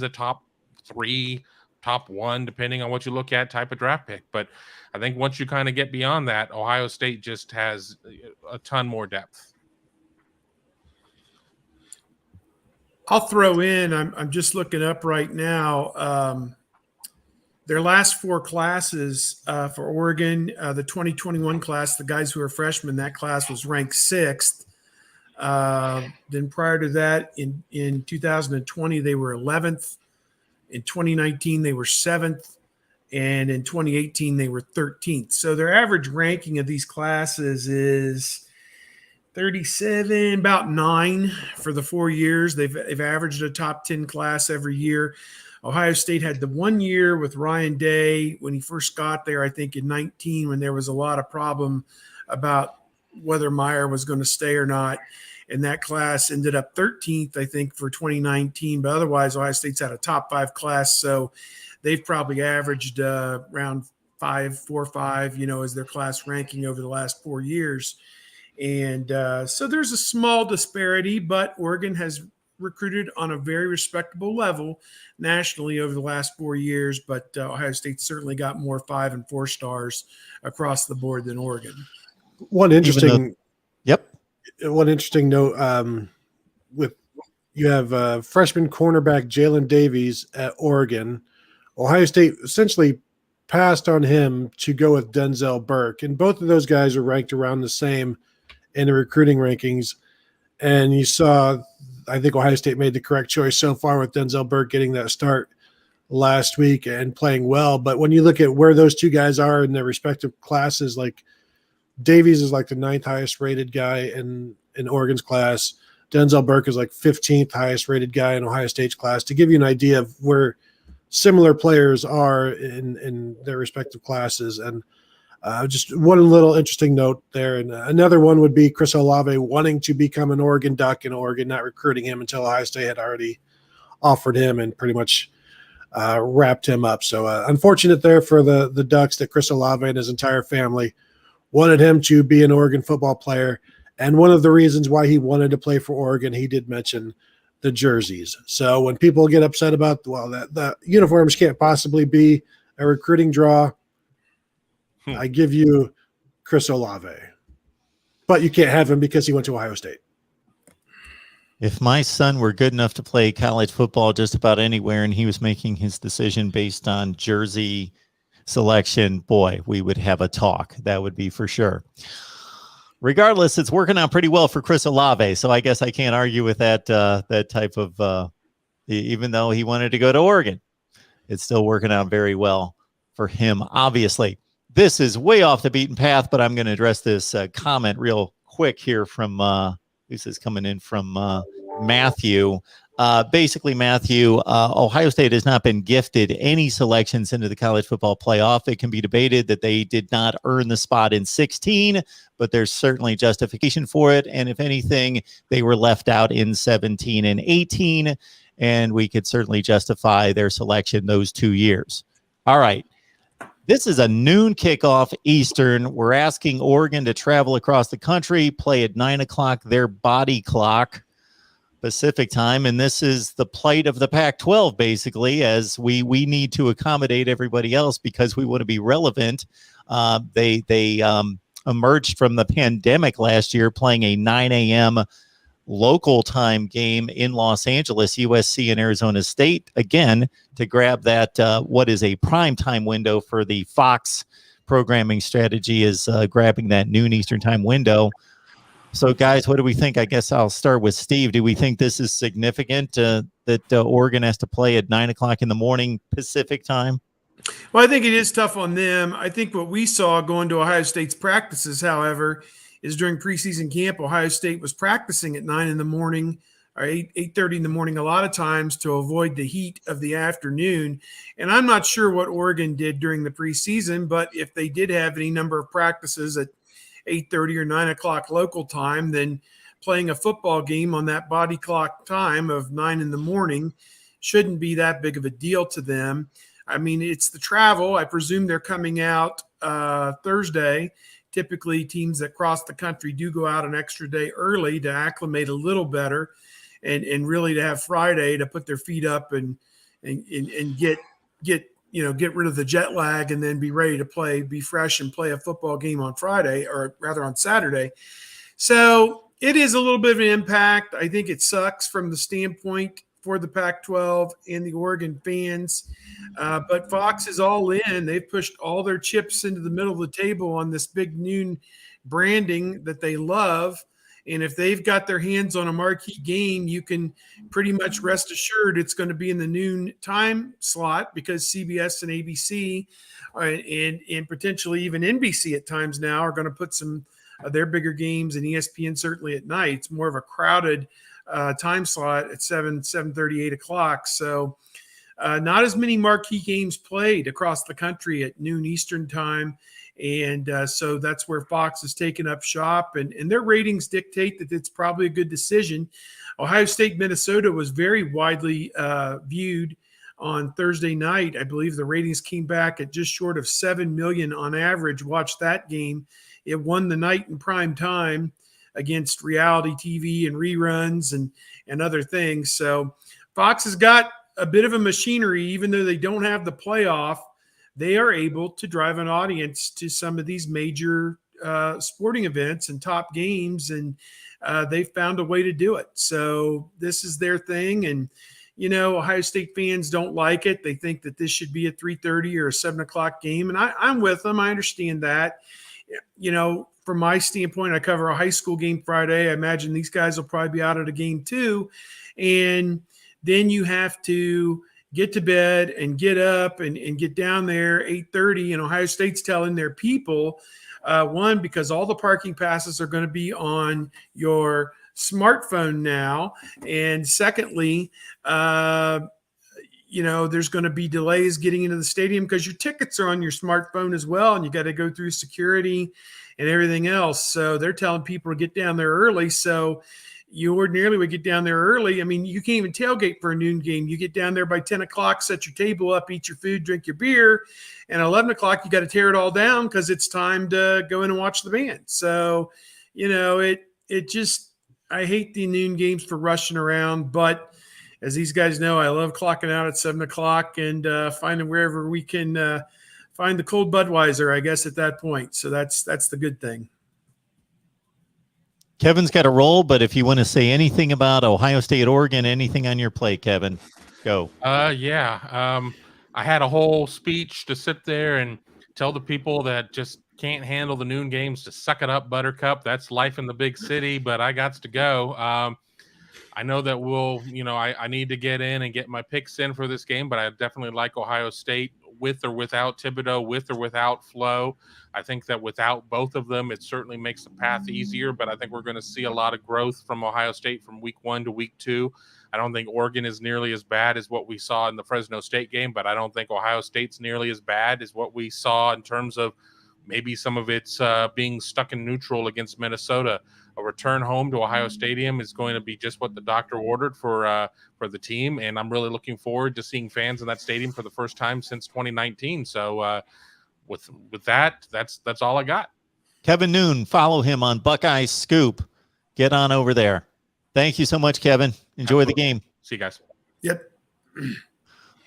[SPEAKER 3] a top 3, top 1, depending on what you look at, type of draft pick. But I think once you kind of get beyond that, Ohio State just has a ton more depth.
[SPEAKER 2] I'll throw in, I'm just looking up right now, their last 4 classes for Oregon, the 2021 class, the guys who are freshmen, that class was ranked 6th. Then prior to that, in 2020, they were 11th. In 2019, they were 7th. And in 2018, they were 13th. So their average ranking of these classes is 37, about 9 for the 4 years. They've averaged a top 10 class every year. Ohio State had the 1 year with Ryan Day when he first got there, I think in 19, when there was a lot of problem about whether Meyer was going to stay or not. And that class ended up 13th, I think, for 2019. But otherwise, Ohio State's had a top 5 class. So they've probably averaged around 4 or 5, as their class ranking over the last 4 years. And so there's a small disparity, but Oregon has recruited on a very respectable level nationally over the last 4 years. But Ohio State certainly got more 5 and 4 stars across the board than Oregon.
[SPEAKER 4] One interesting note, with you have freshman cornerback Jalen Davies at Oregon. Ohio State essentially passed on him to go with Denzel Burke, and both of those guys are ranked around the same in the recruiting rankings. And you saw, I think Ohio State made the correct choice so far with Denzel Burke getting that start last week and playing well. But when you look at where those two guys are in their respective classes, like Davies is like the 9th highest rated guy in Oregon's class. Denzel Burke is like 15th highest rated guy in Ohio State's class, to give you an idea of where similar players are in their respective classes. And just one little interesting note there. And another one would be Chris Olave wanting to become an Oregon Duck, and Oregon not recruiting him until Ohio State had already offered him and pretty much wrapped him up. So unfortunate there for the Ducks that Chris Olave and his entire family wanted him to be an Oregon football player. And one of the reasons why he wanted to play for Oregon, he did mention the jerseys. So when people get upset about, that the uniforms can't possibly be a recruiting draw, I give you Chris Olave. But you can't have him because he went to Ohio State.
[SPEAKER 1] If my son were good enough to play college football just about anywhere and he was making his decision based on jersey selection, boy, we would have a talk. That would be for sure. Regardless, it's working out pretty well for Chris Olave, so I guess I can't argue with that type of even though he wanted to go to Oregon, it's still working out very well for him, obviously. This is way off the beaten path, but I'm going to address this comment real quick here from this is coming in from Matthew. Basically, Matthew, Ohio State has not been gifted any selections into the college football playoff. It can be debated that they did not earn the spot in 16, but there's certainly justification for it. And if anything, they were left out in 17 and 18, and we could certainly justify their selection those 2 years. All right. This is a noon kickoff Eastern. We're asking Oregon to travel across the country, play at 9 o'clock, their body clock, Pacific time. And this is the plight of the Pac-12, basically, as we need to accommodate everybody else because we want to be relevant. They emerged from the pandemic last year playing a 9 a.m. local time game in Los Angeles, USC and Arizona State, again, to grab that what is a prime time window for the Fox programming strategy is grabbing that noon Eastern time window. So, guys, what do we think? I guess I'll start with Steve. Do we think this is significant that Oregon has to play at 9 o'clock in the morning Pacific time?
[SPEAKER 2] Well, I think it is tough on them. I think what we saw going to Ohio State's practices, however, is during preseason camp, Ohio State was practicing at 9 in the morning or 8:30 in the morning a lot of times to avoid the heat of the afternoon. And I'm not sure what Oregon did during the preseason, but if they did have any number of practices at 8:30 or 9 o'clock local time, then playing a football game on that body clock time of 9 in the morning shouldn't be that big of a deal to them. I mean, it's the travel. I presume they're coming out Thursday, typically teams that cross the country do go out an extra day early to acclimate a little better, and really to have Friday to put their feet up and get rid of the jet lag and then be ready to play, be fresh and play a football game on Friday, or rather on Saturday. So it is a little bit of an impact. I think it sucks from the standpoint for the Pac-12 and the Oregon fans. But Fox is all in. They've pushed all their chips into the middle of the table on this big noon branding that they love. And if they've got their hands on a marquee game, you can pretty much rest assured it's going to be in the noon time slot, because CBS and ABC and potentially even NBC at times now are going to put some of their bigger games, and ESPN certainly at night. It's more of a crowded time slot at 7:30, 8 o'clock. So not as many marquee games played across the country at noon Eastern time. And so that's where Fox has taken up shop, and their ratings dictate that it's probably a good decision. Ohio State, Minnesota was very widely viewed on Thursday night. I believe the ratings came back at just short of 7 million on average. Watch that game. It won the night in prime time against reality TV and reruns and other things. So Fox has got a bit of a machinery. Even though they don't have the playoff, they are able to drive an audience to some of these major sporting events and top games, and they've found a way to do it. So this is their thing. And, Ohio State fans don't like it. They think that this should be a 3:30 or a 7 o'clock game. And I'm with them. I understand that. From my standpoint, I cover a high school game Friday. I imagine these guys will probably be out at a game too. And then you have to get to bed and get up and get down there 8:30. And Ohio State's telling their people, one, because all the parking passes are going to be on your smartphone now. And secondly, there's going to be delays getting into the stadium because your tickets are on your smartphone as well. And you got to go through security and everything else. So they're telling people to get down there early. So you ordinarily would get down there early. I mean, you can't even tailgate for a noon game. You get down there by 10 o'clock, set your table up, eat your food, drink your beer. And 11 o'clock, you got to tear it all down because it's time to go in and watch the band. So, I hate the noon games for rushing around. But as these guys know, I love clocking out at 7 o'clock and finding wherever we can find the cold Budweiser, I guess, at that point. So that's the good thing.
[SPEAKER 1] Kevin's got a roll, but if you want to say anything about Ohio State, Oregon, anything on your plate, Kevin, go.
[SPEAKER 3] I had a whole speech to sit there and tell the people that just can't handle the noon games to suck it up, Buttercup. That's life in the big city, but I got to go. I know that I need to get in and get my picks in for this game, but I definitely like Ohio State with or without Thibodeau, with or without Flo. I think that without both of them, it certainly makes the path easier, but I think we're going to see a lot of growth from Ohio State from week 1 to week 2. I don't think Oregon is nearly as bad as what we saw in the Fresno State game, but I don't think Ohio State's nearly as bad as what we saw in terms of maybe some of it's being stuck in neutral against Minnesota. A return home to Ohio Stadium is going to be just what the doctor ordered for the team, and I'm really looking forward to seeing fans in that stadium for the first time since 2019. So with that, that's all I got.
[SPEAKER 1] Kevin Noon, follow him on Buckeyes Scoop. Get on over there. Thank you so much, Kevin. Enjoy the game.
[SPEAKER 3] See you guys.
[SPEAKER 2] Yep.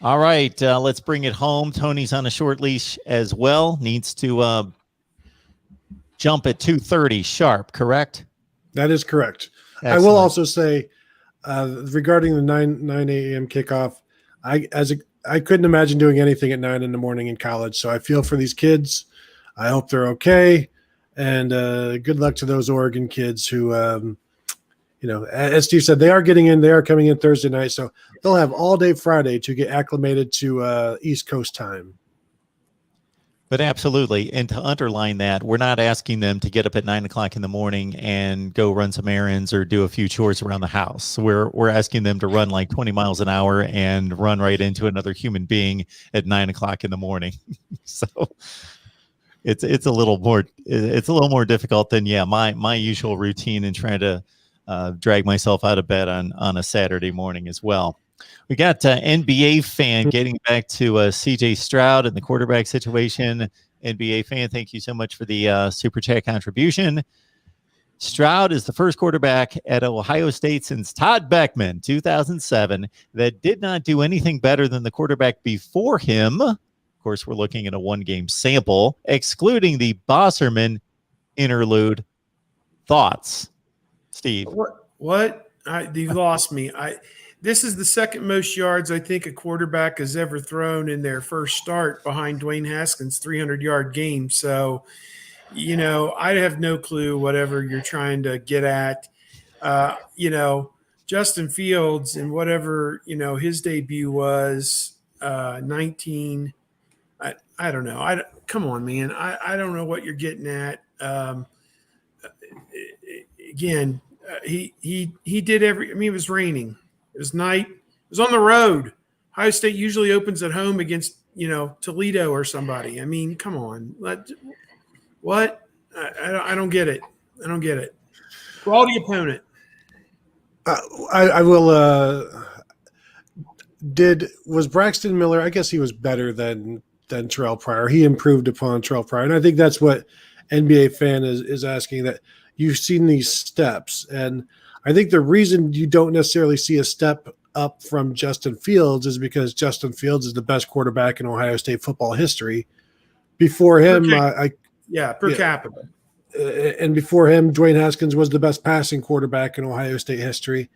[SPEAKER 1] All right, let's bring it home. Tony's on a short leash as well. Needs to jump at 2:30 sharp, correct?
[SPEAKER 4] That is correct.
[SPEAKER 1] Excellent.
[SPEAKER 4] I will also say regarding the 9 a.m. kickoff, I couldn't imagine doing anything at 9 in the morning in college. So I feel for these kids. I hope they're okay. And good luck to those Oregon kids who, as Steve said, they are getting in. They are coming in Thursday night. So they'll have all day Friday to get acclimated to East Coast time.
[SPEAKER 1] But absolutely. And to underline that, we're not asking them to get up at 9 o'clock in the morning and go run some errands or do a few chores around the house. We're asking them to run like 20 miles an hour and run right into another human being at 9 o'clock in the morning. So it's a little more difficult than my usual routine and trying to drag myself out of bed on a Saturday morning as well. We got NBA fan getting back to CJ Stroud and the quarterback situation. NBA fan. Thank you so much for the super chat contribution. Stroud is the first quarterback at Ohio State since Todd Beckman, 2007, that did not do anything better than the quarterback before him. Of course, we're looking at a one-game sample, excluding the Bosserman interlude. Thoughts, Steve?
[SPEAKER 2] What? You lost me. This is the second most yards I think a quarterback has ever thrown in their first start behind Dwayne Haskins' 300-yard game. So, I have no clue whatever you're trying to get at. Justin Fields and whatever, his debut was 19. I don't know. Come on, man. I don't know what you're getting at. Again, he did it was raining. It was night. It was on the road. Ohio State usually opens at home against, Toledo or somebody. I mean, come on. What? I don't get it. I don't get it. Quality opponent.
[SPEAKER 4] I will. Was Braxton Miller? I guess he was better than Terrell Pryor. He improved upon Terrell Pryor, and I think that's what NBA fan is asking. That you've seen these steps, and I think the reason you don't necessarily see a step up from Justin Fields is because Justin Fields is the best quarterback in Ohio State football history. Before him,
[SPEAKER 2] per capita.
[SPEAKER 4] And before him, Dwayne Haskins was the best passing quarterback in Ohio State history.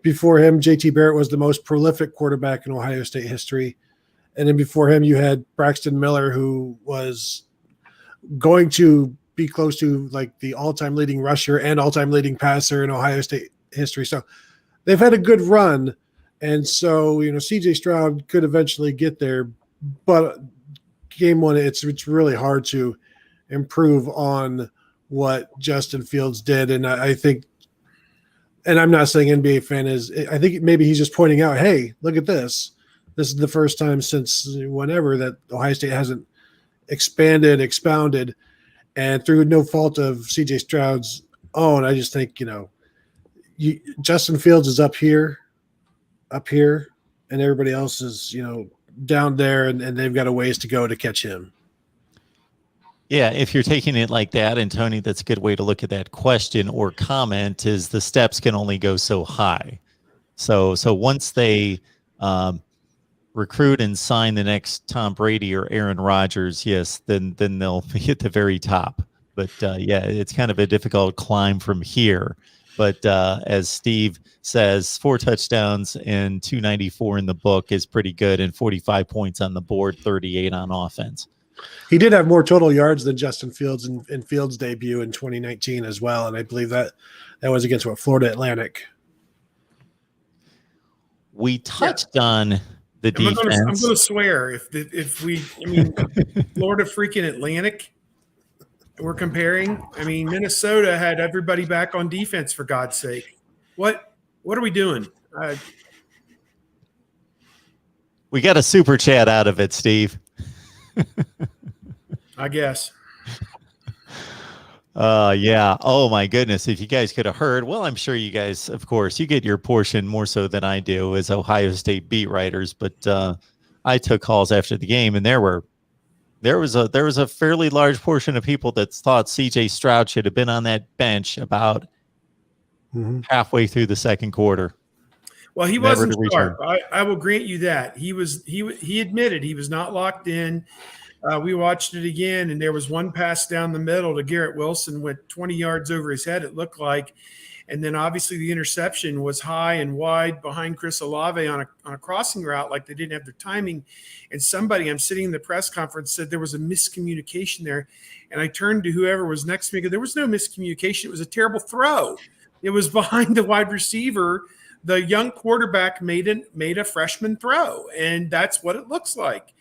[SPEAKER 4] Before him, JT Barrett was the most prolific quarterback in Ohio State history. And then before him, you had Braxton Miller, who was going to be close to like the all-time leading rusher and all-time leading passer in Ohio State history. So they've had a good run. And so, CJ Stroud could eventually get there, but game one, it's really hard to improve on what Justin Fields did. And I think, and I'm not saying NBA fan I think maybe he's just pointing out, hey, look at this. This is the first time since whenever that Ohio State hasn't expounded, and through no fault of CJ Stroud's own. I just think, Justin Fields is up here, and everybody else is, down there, and they've got a ways to go to catch him.
[SPEAKER 1] Yeah, if you're taking it like that, and Tony, that's a good way to look at that question or comment, is the steps can only go so high. So once they recruit and sign the next Tom Brady or Aaron Rodgers, yes, then they'll be at the very top. But it's kind of a difficult climb from here. But as Steve says, 4 touchdowns and 294 in the book is pretty good, and 45 points on the board, 38 on offense.
[SPEAKER 4] He did have more total yards than Justin Fields in Fields' debut in 2019 as well, and I believe that was against Florida Atlantic.
[SPEAKER 1] We touched on the defense.
[SPEAKER 2] I'm going to swear if Florida freaking Atlantic. We're comparing. Minnesota had everybody back on defense, for God's sake. What are we doing?
[SPEAKER 1] We got a super chat out of it, Steve.
[SPEAKER 2] I guess.
[SPEAKER 1] Yeah. Oh my goodness. If you guys could have heard, well, I'm sure you guys, of course, you get your portion more so than I do as Ohio State beat writers, but I took calls after the game, and there was a fairly large portion of people that thought CJ Stroud should have been on that bench about halfway through the second quarter.
[SPEAKER 2] Well, he wasn't sharp. I will grant you that. He admitted he was not locked in. We watched it again, and there was one pass down the middle to Garrett Wilson, went 20 yards over his head, it looked like. And then obviously the interception was high and wide behind Chris Olave on a crossing route, like they didn't have their timing. And I'm sitting in the press conference, said there was a miscommunication there. And I turned to whoever was next to me, there was no miscommunication. It was a terrible throw. It was behind the wide receiver. The young quarterback made a freshman throw, and that's what it looks like.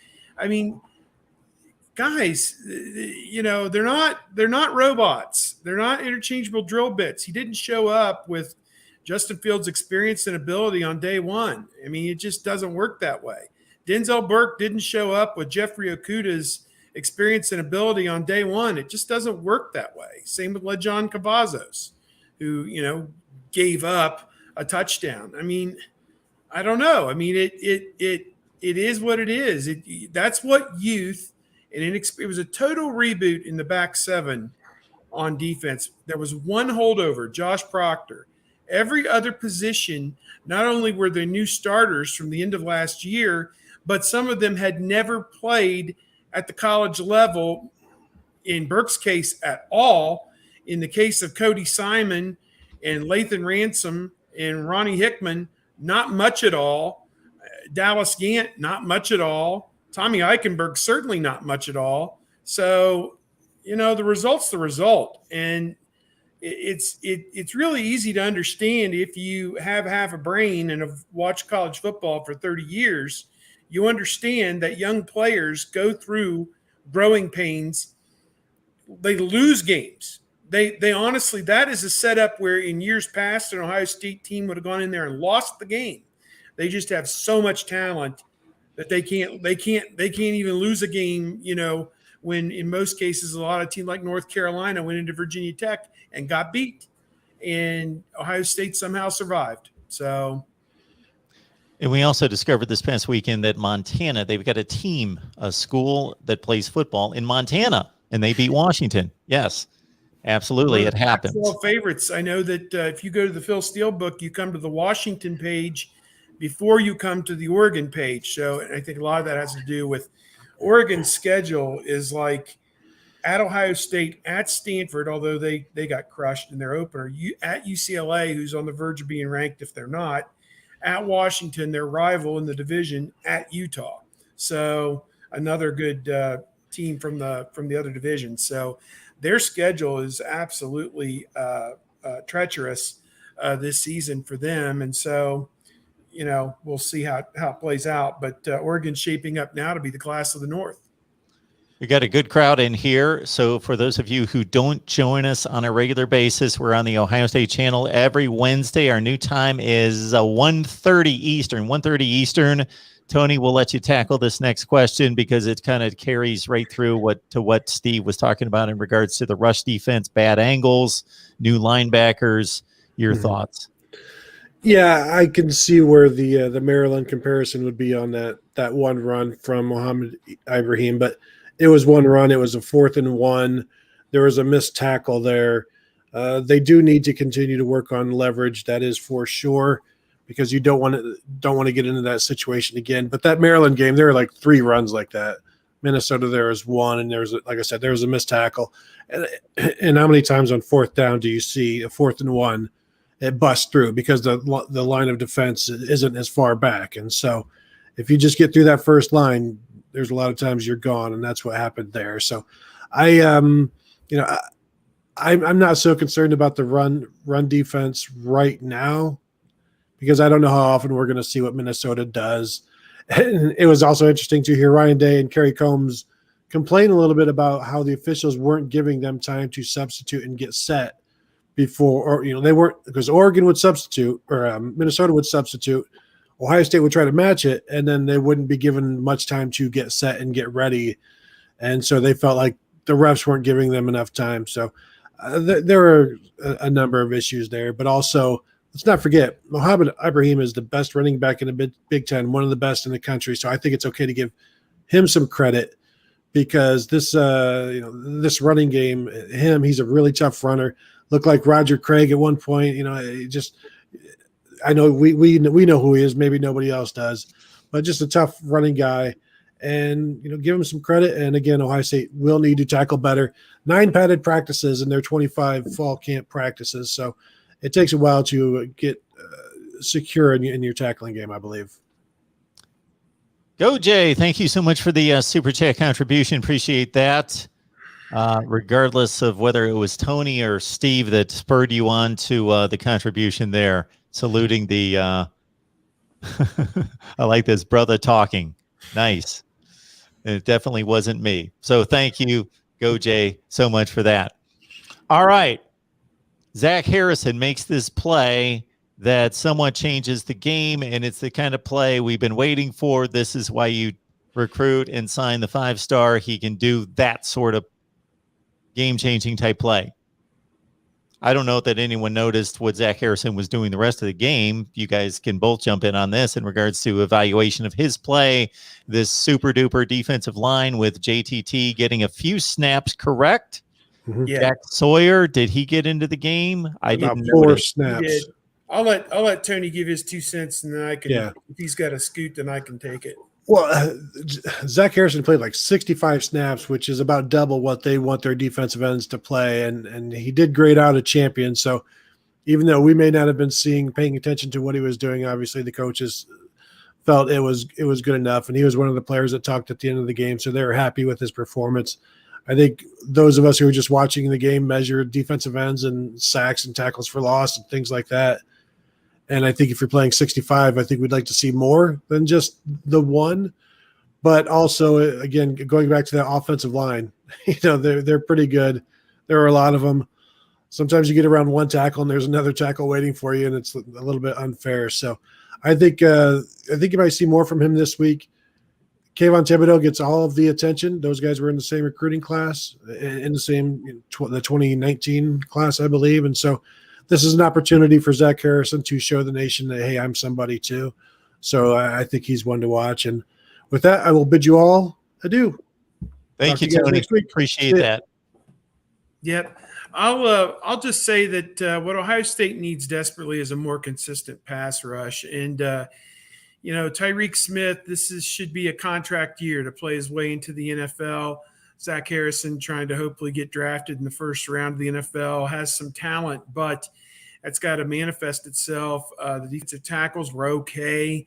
[SPEAKER 2] Guys, they're not robots. They're not interchangeable drill bits. He didn't show up with Justin Fields' experience and ability on day one. It just doesn't work that way. Denzel Burke didn't show up with Jeffrey Okudah's experience and ability on day one. It just doesn't work that way. Same with LeJon Cavazos, who, gave up a touchdown. I don't know. It is what it is. That's what youth and it was a total reboot in the back seven on defense. There was one holdover, Josh Proctor. Every other position, not only were there new starters from the end of last year, but some of them had never played at the college level, in Burke's case at all. In the case of Cody Simon and Lathan Ransom and Ronnie Hickman, not much at all. Dallas Gant, not much at all. Tommy Eichenberg, certainly not much at all. So, the result's the result. And it's really easy to understand if you have half a brain and have watched college football for 30 years. You understand that young players go through growing pains. They lose games. They honestly, that is a setup where in years past, an Ohio State team would have gone in there and lost the game. They just have so much talent that they can't even lose a game, when in most cases, a lot of teams like North Carolina went into Virginia Tech and got beat, and Ohio State somehow survived. So.
[SPEAKER 1] And we also discovered this past weekend that Montana, they've got a school that plays football in Montana, and they beat Washington. Yes, absolutely. It happens.
[SPEAKER 2] Favorites. I know that if you go to the Phil Steele book, you come to the Washington page before you come to the Oregon page. So I think a lot of that has to do with Oregon's schedule is like at Ohio State, at Stanford, although they got crushed in their opener, at UCLA, who's on the verge of being ranked if they're not, at Washington, their rival in the division, at Utah. So another good team from the other division. So their schedule is absolutely treacherous this season for them. And so, we'll see how it plays out. But Oregon's shaping up now to be the class of the North.
[SPEAKER 1] We got a good crowd in here. So for those of you who don't join us on a regular basis, we're on the Ohio State channel every Wednesday. Our new time is 1:30 Eastern. 1:30 Eastern. Tony, we'll let you tackle this next question because it kind of carries right through what Steve was talking about in regards to the rush defense, bad angles, new linebackers. Your thoughts?
[SPEAKER 4] Yeah, I can see where the Maryland comparison would be on that one run from Mohamed Ibrahim, but it was one run. It was a 4th and 1. There was a missed tackle there. They do need to continue to work on leverage. That is for sure, because you don't want to get into that situation again. But that Maryland game, there were like 3 runs like that. Minnesota, there was 1, and like I said, there was a missed tackle. And how many times on 4th down do you see a 4th and 1? It busts through because the line of defense isn't as far back. And so if you just get through that first line, there's a lot of times you're gone, and that's what happened there. So I'm not so concerned about the run defense right now because I don't know how often we're going to see what Minnesota does. And it was also interesting to hear Ryan Day and Kerry Combs complain a little bit about how the officials weren't giving them time to substitute and get set before, or they weren't, because Oregon would substitute or Minnesota would substitute, Ohio State would try to match it, and then they wouldn't be given much time to get set and get ready, and so they felt like the refs weren't giving them enough time. So there are a number of issues there, but also let's not forget Mohamed Ibrahim is the best running back in the Big Ten, one of the best in the country. So I think it's okay to give him some credit because this running game, he's a really tough runner. Looked like Roger Craig at one point. I know we know who he is. Maybe nobody else does, but just a tough running guy. And give him some credit. And again, Ohio State will need to tackle better. 9 padded practices in their 25 fall camp practices. So it takes a while to get secure in your tackling game, I believe.
[SPEAKER 1] Go Jay! Thank you so much for the super chat contribution. Appreciate that. Regardless of whether it was Tony or Steve that spurred you on to the contribution there, saluting the I like this brother talking. Nice. It definitely wasn't me. So thank you, Go Jay, so much for that. All right. Zach Harrison makes this play that somewhat changes the game, and it's the kind of play we've been waiting for. This is why you recruit and sign the 5-star. He can do that sort of game-changing type play. I don't know that anyone noticed what Zach Harrison was doing the rest of the game. You guys can both jump in on this in regards to evaluation of his play, this super duper defensive line with JTT getting a few snaps correct.
[SPEAKER 4] Mhm.
[SPEAKER 2] Yeah,
[SPEAKER 1] Jack Sawyer, did he get into the game? I
[SPEAKER 4] About
[SPEAKER 1] didn't
[SPEAKER 4] 4
[SPEAKER 1] notice.
[SPEAKER 2] he
[SPEAKER 4] snaps.
[SPEAKER 2] did. I'll let Tony give his 2 cents, and then I can.
[SPEAKER 4] Yeah.
[SPEAKER 2] If he's got a scoot, then I can take it.
[SPEAKER 4] Well, Zach Harrison played like 65 snaps, which is about double what they want their defensive ends to play, and he did great out of champion. So even though we may not have been paying attention to what he was doing, obviously the coaches felt it was good enough, and he was one of the players that talked at the end of the game, so they were happy with his performance. I think those of us who were just watching the game measured defensive ends and sacks and tackles for loss and things like that. And I think if you're playing 65, I think we'd like to see more than just the one. But also, again, going back to that offensive line, they're pretty good. There are a lot of them. Sometimes you get around one tackle and there's another tackle waiting for you, and it's a little bit unfair. So I think you might see more from him this week. Kayvon Thibodeau gets all of the attention. Those guys were in the same recruiting class, in the same the 2019 class, I believe. And so this is an opportunity for Zach Harrison to show the nation that, hey, I'm somebody too. So I think he's one to watch. And with that, I will bid you all adieu.
[SPEAKER 1] Thank you, Tony. Appreciate that.
[SPEAKER 2] Yep. I'll just say that what Ohio State needs desperately is a more consistent pass rush. And, Tyreek Smith, should be a contract year to play his way into the NFL. Zach Harrison trying to hopefully get drafted in the first round of the NFL, has some talent, but that's got to manifest itself. The defensive tackles were okay.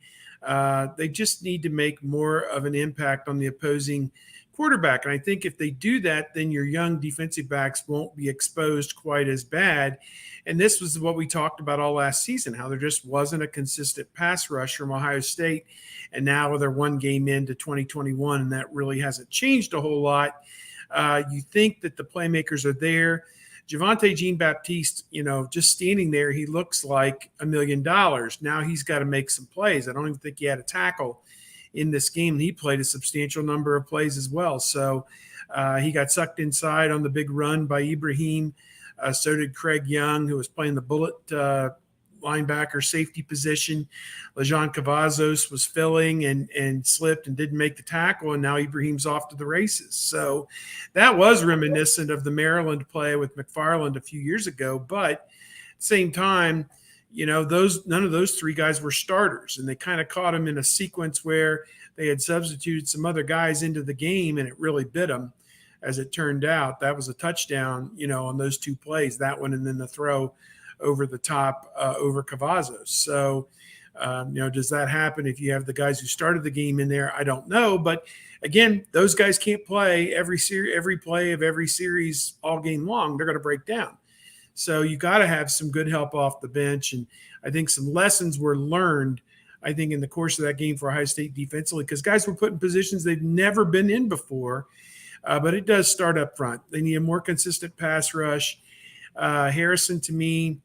[SPEAKER 2] They just need to make more of an impact on the opposing quarterback. And I think if they do that, then your young defensive backs won't be exposed quite as bad. And this was what we talked about all last season, how there just wasn't a consistent pass rush from Ohio State. And now they're one game into 2021, and that really hasn't changed a whole lot. You think that the playmakers are there. Javonte Jean-Baptiste, just standing there, he looks like $1 million. Now he's got to make some plays. I don't even think he had a tackle in this game. He played a substantial number of plays as well. So he got sucked inside on the big run by Ibrahim. So did Craig Young, who was playing the bullet linebacker safety position. Lejon Cavazos was filling and slipped and didn't make the tackle, and now Ibrahim's off to the races. So that was reminiscent of the Maryland play with McFarland a few years ago. But at the same time, none of those three guys were starters, and they kind of caught them in a sequence where they had substituted some other guys into the game, and it really bit them. As it turned out, that was a touchdown, on those two plays, that one and then the throw over the top over Cavazos. So, does that happen if you have the guys who started the game in there? I don't know. But, again, those guys can't play every play of every series all game long. They're going to break down. So you got to have some good help off the bench. And I think some lessons were learned, I think, in the course of that game for Ohio State defensively, because guys were put in positions they've never been in before. But it does start up front. They need a more consistent pass rush. Harrison, to me,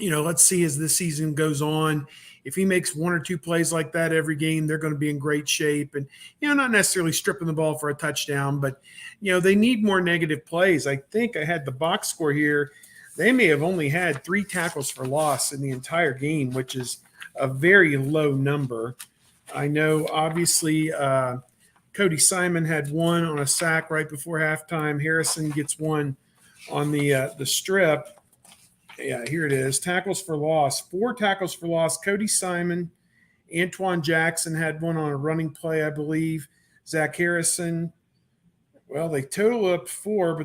[SPEAKER 2] let's see as this season goes on. If he makes one or two plays like that every game, they're going to be in great shape. And, not necessarily stripping the ball for a touchdown, but, they need more negative plays. I think I had the box score here. They may have only had 3 tackles for loss in the entire game, which is a very low number. I know, obviously, Cody Simon had one on a sack right before halftime. Harrison gets one on the strip. Yeah, here it is. Tackles for loss. 4 tackles for loss. Cody Simon, Antoine Jackson had one on a running play, I believe. Zach Harrison. Well, they total up 4,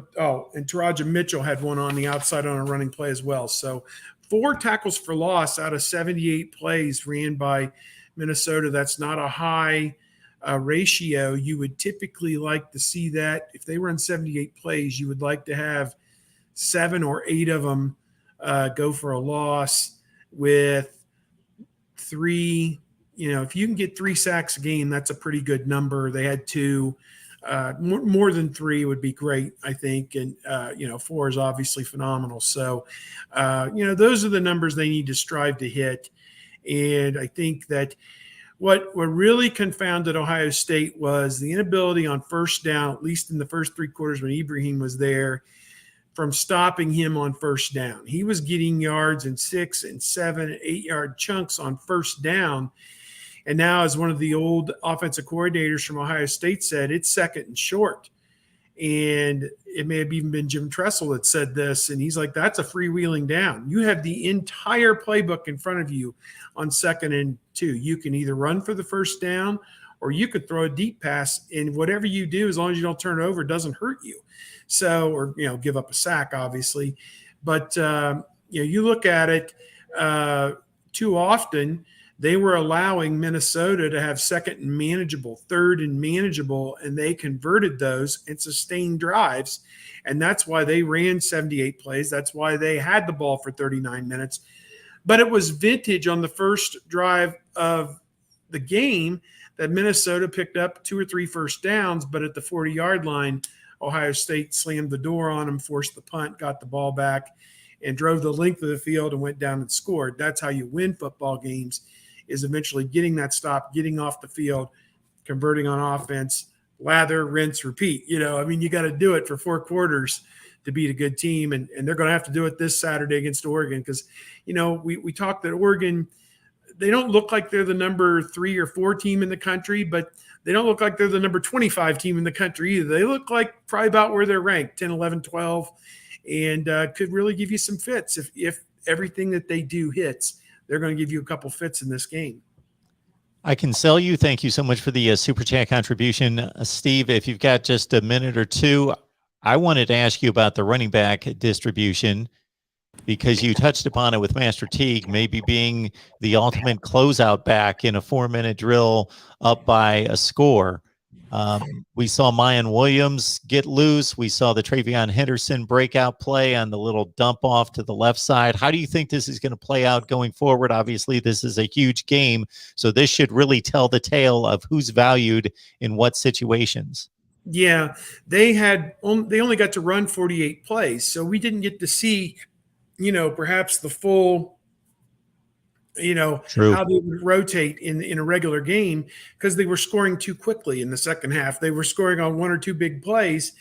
[SPEAKER 2] and Taraja Mitchell had one on the outside on a running play as well. So 4 tackles for loss out of 78 plays ran by Minnesota. That's not a high ratio. You would typically like to see that. If they run 78 plays, you would like to have 7 or 8 of them go for a loss with 3. If you can get 3 sacks a game, that's a pretty good number. They had 2. More than 3 would be great, I think. And, 4 is obviously phenomenal. So, those are the numbers they need to strive to hit. And I think that what really confounded Ohio State was the inability on first down, at least in the first 3 quarters when Ibrahim was there, from stopping him on first down. He was getting yards in 6 and 7 and 8 yard chunks on first down. And now, as one of the old offensive coordinators from Ohio State said, it's second and short. And it may have even been Jim Tressel that said this. And he's like, that's a freewheeling down. You have the entire playbook in front of you on 2nd and 2. You can either run for the first down or you could throw a deep pass. And whatever you do, as long as you don't turn it over, it doesn't hurt you. So, or, give up a sack, obviously. But, you look at it too often, they were allowing Minnesota to have 2nd and manageable, 3rd and manageable, and they converted those and sustained drives. And that's why they ran 78 plays. That's why they had the ball for 39 minutes. But it was vintage on the first drive of the game that Minnesota picked up 2 or 3 first downs, but at the 40-yard line, Ohio State slammed the door on them, forced the punt, got the ball back, and drove the length of the field and went down and scored. That's how you win football games, is eventually getting that stop, getting off the field, converting on offense, lather, rinse, repeat. You got to do it for 4 quarters to beat a good team. And they're going to have to do it this Saturday against Oregon because, we talked that Oregon, they don't look like they're the number 3 or 4 team in the country, but they don't look like they're the number 25 team in the country either. They look like probably about where they're ranked, 10, 11, 12, and could really give you some fits. If everything that they do hits, they're going to give you a couple fits in this game.
[SPEAKER 1] I can sell you. Thank you so much for the Super Chat contribution. Steve, if you've got just a minute or two, I wanted to ask you about the running back distribution because you touched upon it with Master Teague, maybe being the ultimate closeout back in a 4-minute drill up by a score. We saw Mayan Williams get loose. We saw the Trayvon Henderson breakout play on the little dump off to the left side. How do you think this is going to play out going forward? Obviously, this is a huge game, so this should really tell the tale of who's valued in what situations.
[SPEAKER 2] Yeah, they only got to run 48 plays, so we didn't get to see, perhaps the full,
[SPEAKER 1] True.
[SPEAKER 2] how they would rotate in a regular game because they were scoring too quickly in the second half. They were scoring on 1 or 2 big plays.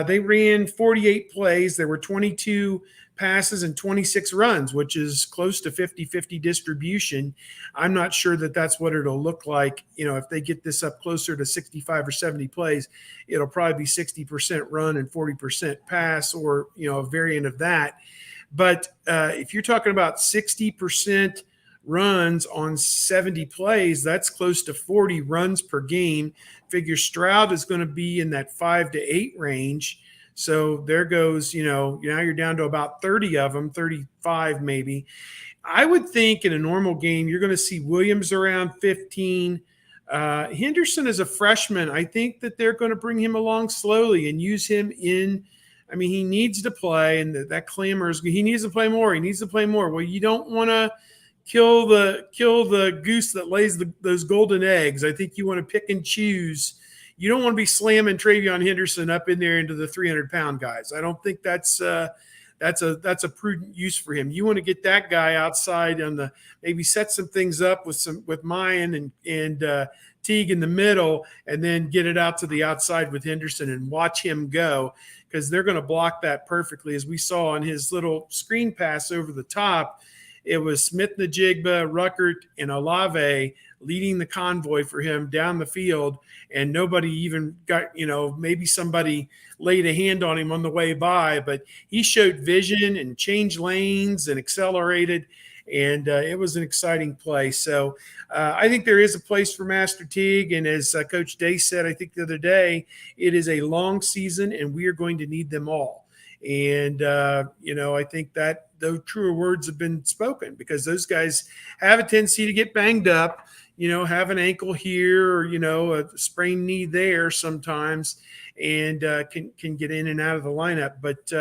[SPEAKER 2] They ran 48 plays. There were 22 passes and 26 runs, which is close to 50-50 distribution. I'm not sure that that's what it'll look like. If they get this up closer to 65 or 70 plays, it'll probably be 60% run and 40% pass or, a variant of that. But if you're talking about 60% runs on 70 plays, that's close to 40 runs per game. Figure Stroud is going to be in that 5 to 8 range. So there goes, now you're down to about 30 of them, 35 maybe. I would think in a normal game, you're going to see Williams around 15. Henderson is a freshman. I think that they're going to bring him along slowly and use him in. I mean, he needs to play, and that clamor is he needs to play more. He needs to play more. Well, you don't want to kill the goose that lays those golden eggs. I think you want to pick and choose. You don't want to be slamming Trayvon Henderson up in there into the 300-pound guys. I don't think that's a prudent use for him. You want to get that guy outside on the maybe set some things up with Mayan and Teague in the middle, and then get it out to the outside with Henderson and watch him go because they're going to block that perfectly, as we saw on his little screen pass over the top. It was Smith-Njigba, Ruckert, and Olave leading the convoy for him down the field, and nobody even got, maybe somebody laid a hand on him on the way by, but he showed vision and changed lanes and accelerated, and it was an exciting play. So I think there is a place for Master Teague, and as Coach Day said, I think the other day, it is a long season, and we are going to need them all. And, I think that the truer words have been spoken because those guys have a tendency to get banged up, have an ankle here or, a sprained knee there sometimes and can get in and out of the lineup. But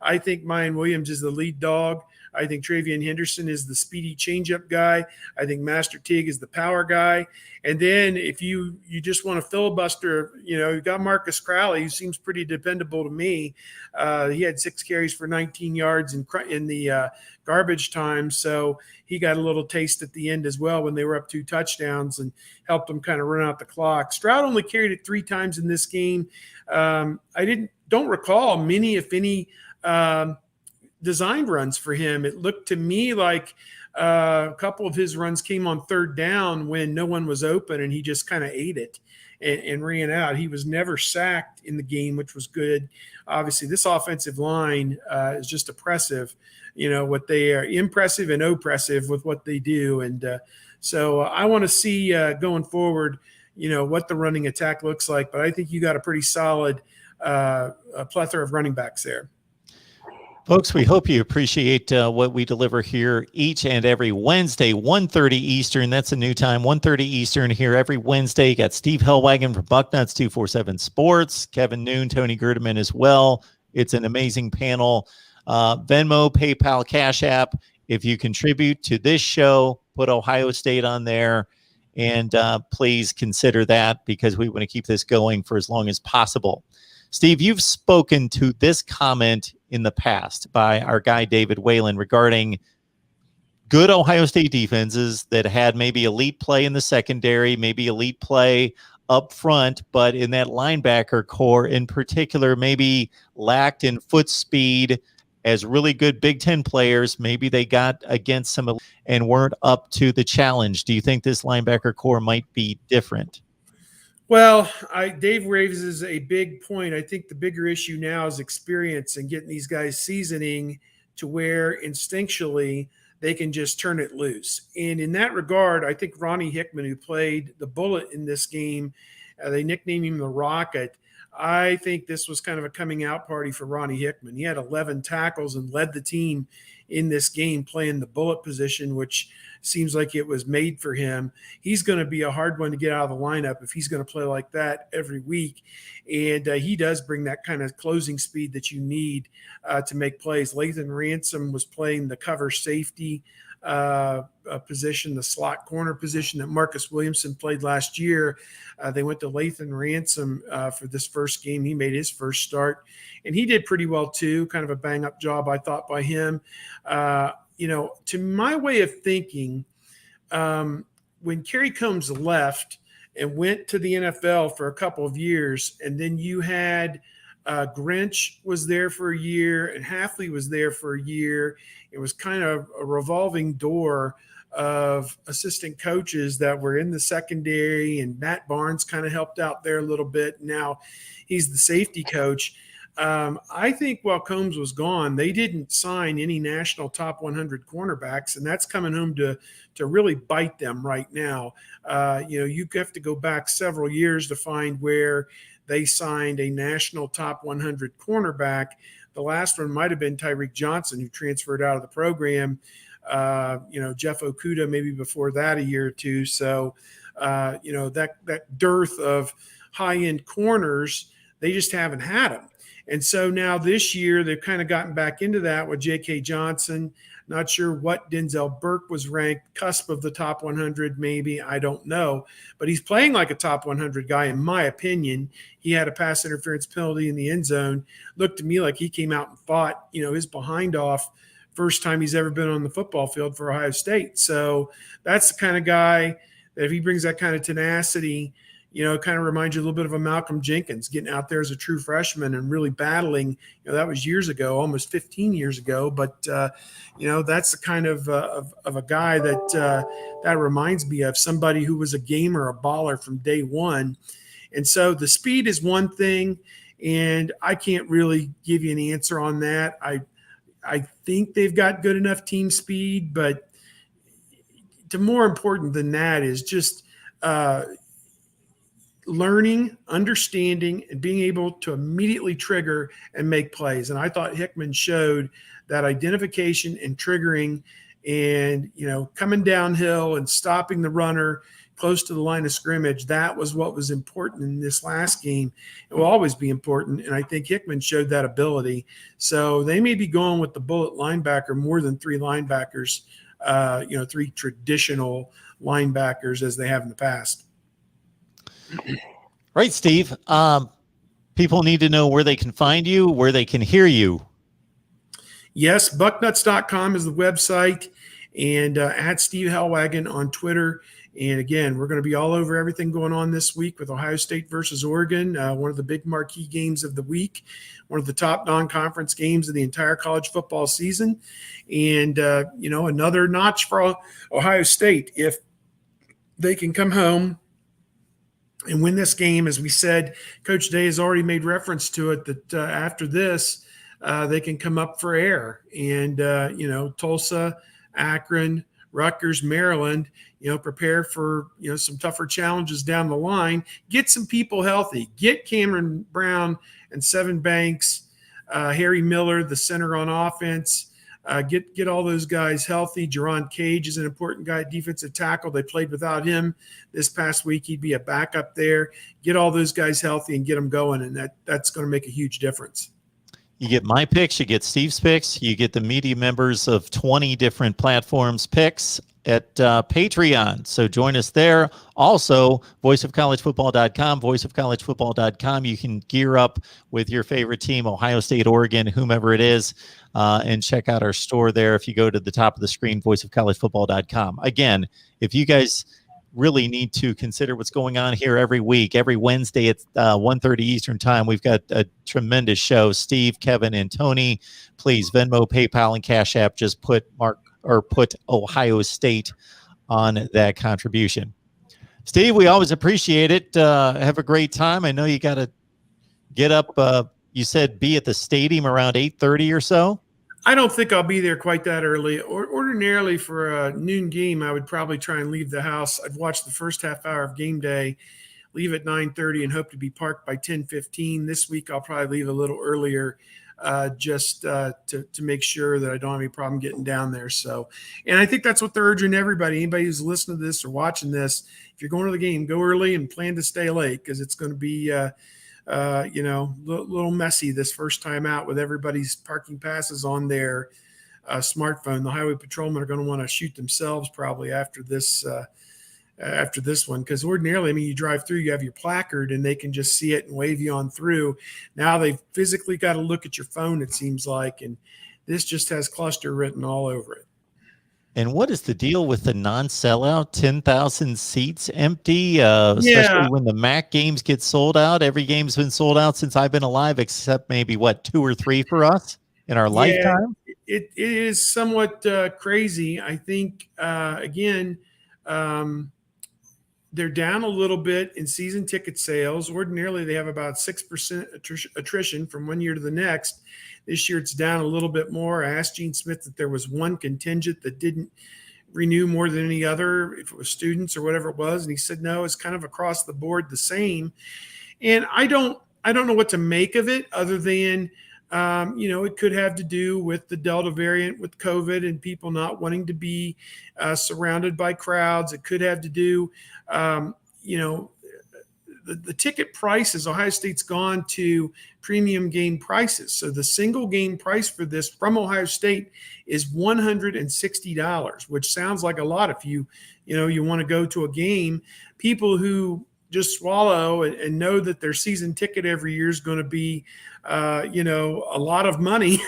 [SPEAKER 2] I think Mayan Williams is the lead dog. I think Trayvon Henderson is the speedy changeup guy. I think Master Teague is the power guy. And then if you just want to filibuster, you've got Marcus Crowley, who seems pretty dependable to me. He had 6 carries for 19 yards in the garbage time. So he got a little taste at the end as well when they were up 2 touchdowns and helped them kind of run out the clock. Stroud only carried it 3 times in this game. I don't recall many, if any, designed runs for him. It looked to me like a couple of his runs came on third down when no one was open, and he just kind of ate it and ran out. He was never sacked in the game, which was good. Obviously, this offensive line is just oppressive. What they are, impressive and oppressive with what they do. And so I want to see going forward, what the running attack looks like. But I think you got a pretty solid plethora of running backs there.
[SPEAKER 1] Folks, we hope you appreciate what we deliver here each and every Wednesday, 1:30 Eastern. That's a new time, 1:30 Eastern here every Wednesday. You got Steve Hellwagon from Bucknuts 247 Sports, Kevin Noon, Tony Gerdeman as well. It's an amazing panel. Venmo, PayPal, Cash App. If you contribute to this show, put Ohio State on there. And please consider that, because we want to keep this going for as long as possible. Steve, you've spoken to this comment in the past by our guy David Whalen regarding good Ohio State defenses that had maybe elite play in the secondary, maybe elite play up front, but in that linebacker core in particular, maybe lacked in foot speed as really good Big Ten players. Maybe they got against some and weren't up to the challenge. Do you think this linebacker core might be different?
[SPEAKER 2] Well, Dave raises a big point. I think the bigger issue now is experience and getting these guys seasoning to where instinctually they can just turn it loose. And in that regard, I think Ronnie Hickman, who played the Bullet in this game, they nicknamed him the Rocket. I think this was kind of a coming out party for Ronnie Hickman. He had 11 tackles and led the team in this game playing the Bullet position, which seems like it was made for him. He's going to be a hard one to get out of the lineup if he's going to play like that every week. And he does bring that kind of closing speed that you need to make plays. Lathan Ransom was playing the cover safety position, the slot corner position that Marcus Williamson played last year. They went to Lathan Ransom for this first game. He made his first start, and he did pretty well too. Kind of a bang-up job, I thought, by him. To my way of thinking, when Kerry Combs left and went to the NFL for a couple of years, and then you had Grinch was there for a year and Hafley was there for a year. It was kind of a revolving door of assistant coaches that were in the secondary, and Matt Barnes kind of helped out there a little bit. Now he's the safety coach. I think while Combs was gone, they didn't sign any national top 100 cornerbacks, and that's coming home to really bite them right now. You have to go back several years to find where they signed a national top 100 cornerback. The last one might have been Tyreek Johnson, who transferred out of the program. Jeff Okuda maybe before that a year or two. So, that dearth of high-end corners, they just haven't had them. And so now this year they've kind of gotten back into that with J.K. Johnson. Not sure what Denzel Burke was ranked, cusp of the top 100 maybe, I don't know. But he's playing like a top 100 guy in my opinion. He had a pass interference penalty in the end zone. Looked to me like he came out and fought, his behind off first time he's ever been on the football field for Ohio State. So that's the kind of guy that if he brings that kind of tenacity, it kind of reminds you a little bit of a Malcolm Jenkins getting out there as a true freshman and really battling. That was years ago, almost 15 years ago. But, that's the kind of a guy that reminds me of somebody who was a gamer, a baller from day one. And so the speed is one thing, and I can't really give you an answer on that. I think they've got good enough team speed, but more important than that is just learning, understanding, and being able to immediately trigger and make plays. And I thought Hickman showed that identification and triggering and, coming downhill and stopping the runner close to the line of scrimmage. That was what was important in this last game. It will always be important. And I think Hickman showed that ability. So they may be going with the Bullet linebacker more than three linebackers, three traditional linebackers as they have in the past.
[SPEAKER 1] Right, Steve. People need to know where they can find you, where they can hear you.
[SPEAKER 2] Yes, bucknuts.com is the website, and at Steve Hellwagon on Twitter And again, we're going to be all over everything going on this week with Ohio State versus Oregon, one of the big marquee games of the week, one of the top non-conference games of the entire college football season. And, another notch for Ohio State. If they can come home and win this game, as we said, Coach Day has already made reference to it, that after this, they can come up for air. And, Tulsa, Akron, Rutgers, Maryland, prepare for, some tougher challenges down the line. Get some people healthy. Get Cameron Brown and Seven Banks, Harry Miller, the center on offense. Get all those guys healthy. Jerron Cage is an important guy at defensive tackle. They played without him this past week. He'd be a backup there. Get all those guys healthy and get them going, and that's going to make a huge difference.
[SPEAKER 1] You get my picks, you get Steve's picks, you get the media members of 20 different platforms picks at Patreon. So join us there. Also, voiceofcollegefootball.com, voiceofcollegefootball.com. You can gear up with your favorite team, Ohio State, Oregon, whomever it is, and check out our store there. If you go to the top of the screen, voiceofcollegefootball.com. Again, if you guys really need to consider what's going on here every week, every Wednesday at 1:30 Eastern time, we've got a tremendous show. Steve, Kevin, and Tony, please Venmo, PayPal, and Cash App. Just put Ohio State on that contribution. Steve, we always appreciate it. Have a great time. I know you got to get up. You said be at the stadium around 8:30 or so.
[SPEAKER 2] I don't think I'll be there quite that early. Ordinarily for a noon game, I would probably try and leave the house. I'd watch the first half hour of game day, leave at 9:30, and hope to be parked by 10:15. This week, I'll probably leave a little earlier, just to make sure that I don't have any problem getting down there. So, and I think that's what they're urging everybody. Anybody who's listening to this or watching this, if you're going to the game, go early and plan to stay late, because it's going to be little messy this first time out with everybody's parking passes on their smartphone. The highway patrolmen are going to want to shoot themselves probably after this one, because ordinarily, you drive through, you have your placard, and they can just see it and wave you on through. Now they've physically got to look at your phone, it seems like, and this just has cluster written all over it.
[SPEAKER 1] And what is the deal with the non-sellout? 10,000 seats empty, especially when the MAC games get sold out. Every game's been sold out since I've been alive, except maybe, 2 or 3 for us in our lifetime?
[SPEAKER 2] It is somewhat crazy. I think, they're down a little bit in season ticket sales. Ordinarily, they have about 6% attrition from one year to the next. This year, it's down a little bit more. I asked Gene Smith that there was one contingent that didn't renew more than any other, if it was students or whatever it was, and he said no, it's kind of across the board the same. And I don't know what to make of it, other than it could have to do with the Delta variant with COVID and people not wanting to be surrounded by crowds. It could have to do, the ticket prices. Ohio State's gone to premium game prices. So the single game price for this from Ohio State is $160, which sounds like a lot if you want to go to a game. People who just swallow and know that their season ticket every year is going to be, a lot of money,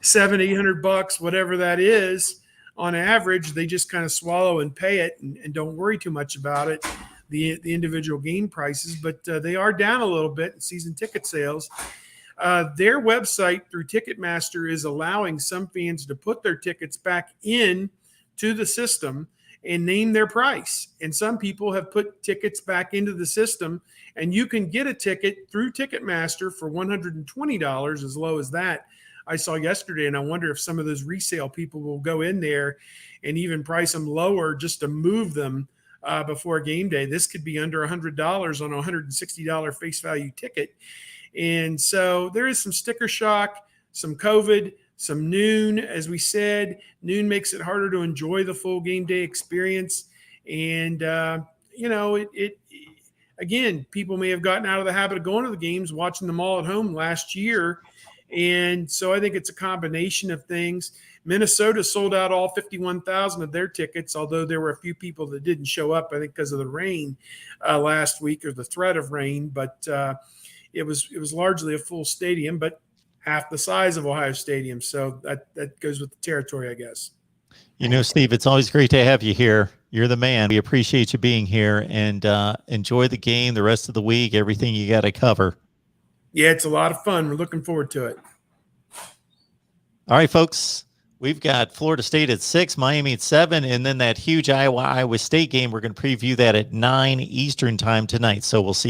[SPEAKER 2] $700-800, whatever that is on average, they just kind of swallow and pay it and don't worry too much about it, the individual game prices. But they are down a little bit in season ticket sales. Their website through Ticketmaster is allowing some fans to put their tickets back in to the system and name their price. And some people have put tickets back into the system, and you can get a ticket through Ticketmaster for $120, as low as that. I saw yesterday, and I wonder if some of those resale people will go in there and even price them lower just to move them before game day. This could be under $100 on a $160 face value ticket. And so there is some sticker shock, some COVID, some noon. As we said, noon makes it harder to enjoy the full game day experience. And, again, people may have gotten out of the habit of going to the games, watching them all at home last year. And so I think it's a combination of things. Minnesota sold out all 51,000 of their tickets, although there were a few people that didn't show up, I think, because of the rain last week, or the threat of rain. But it was largely a full stadium, but half the size of Ohio Stadium. So that goes with the territory, I guess.
[SPEAKER 1] Steve, it's always great to have you here. You're the man. We appreciate you being here, and enjoy the game, the rest of the week, everything you got to cover.
[SPEAKER 2] Yeah, it's a lot of fun. We're looking forward to it.
[SPEAKER 1] All right, folks. We've got Florida State at 6, Miami at 7, and then that huge Iowa State game. We're going to preview that at 9 Eastern time tonight. So we'll see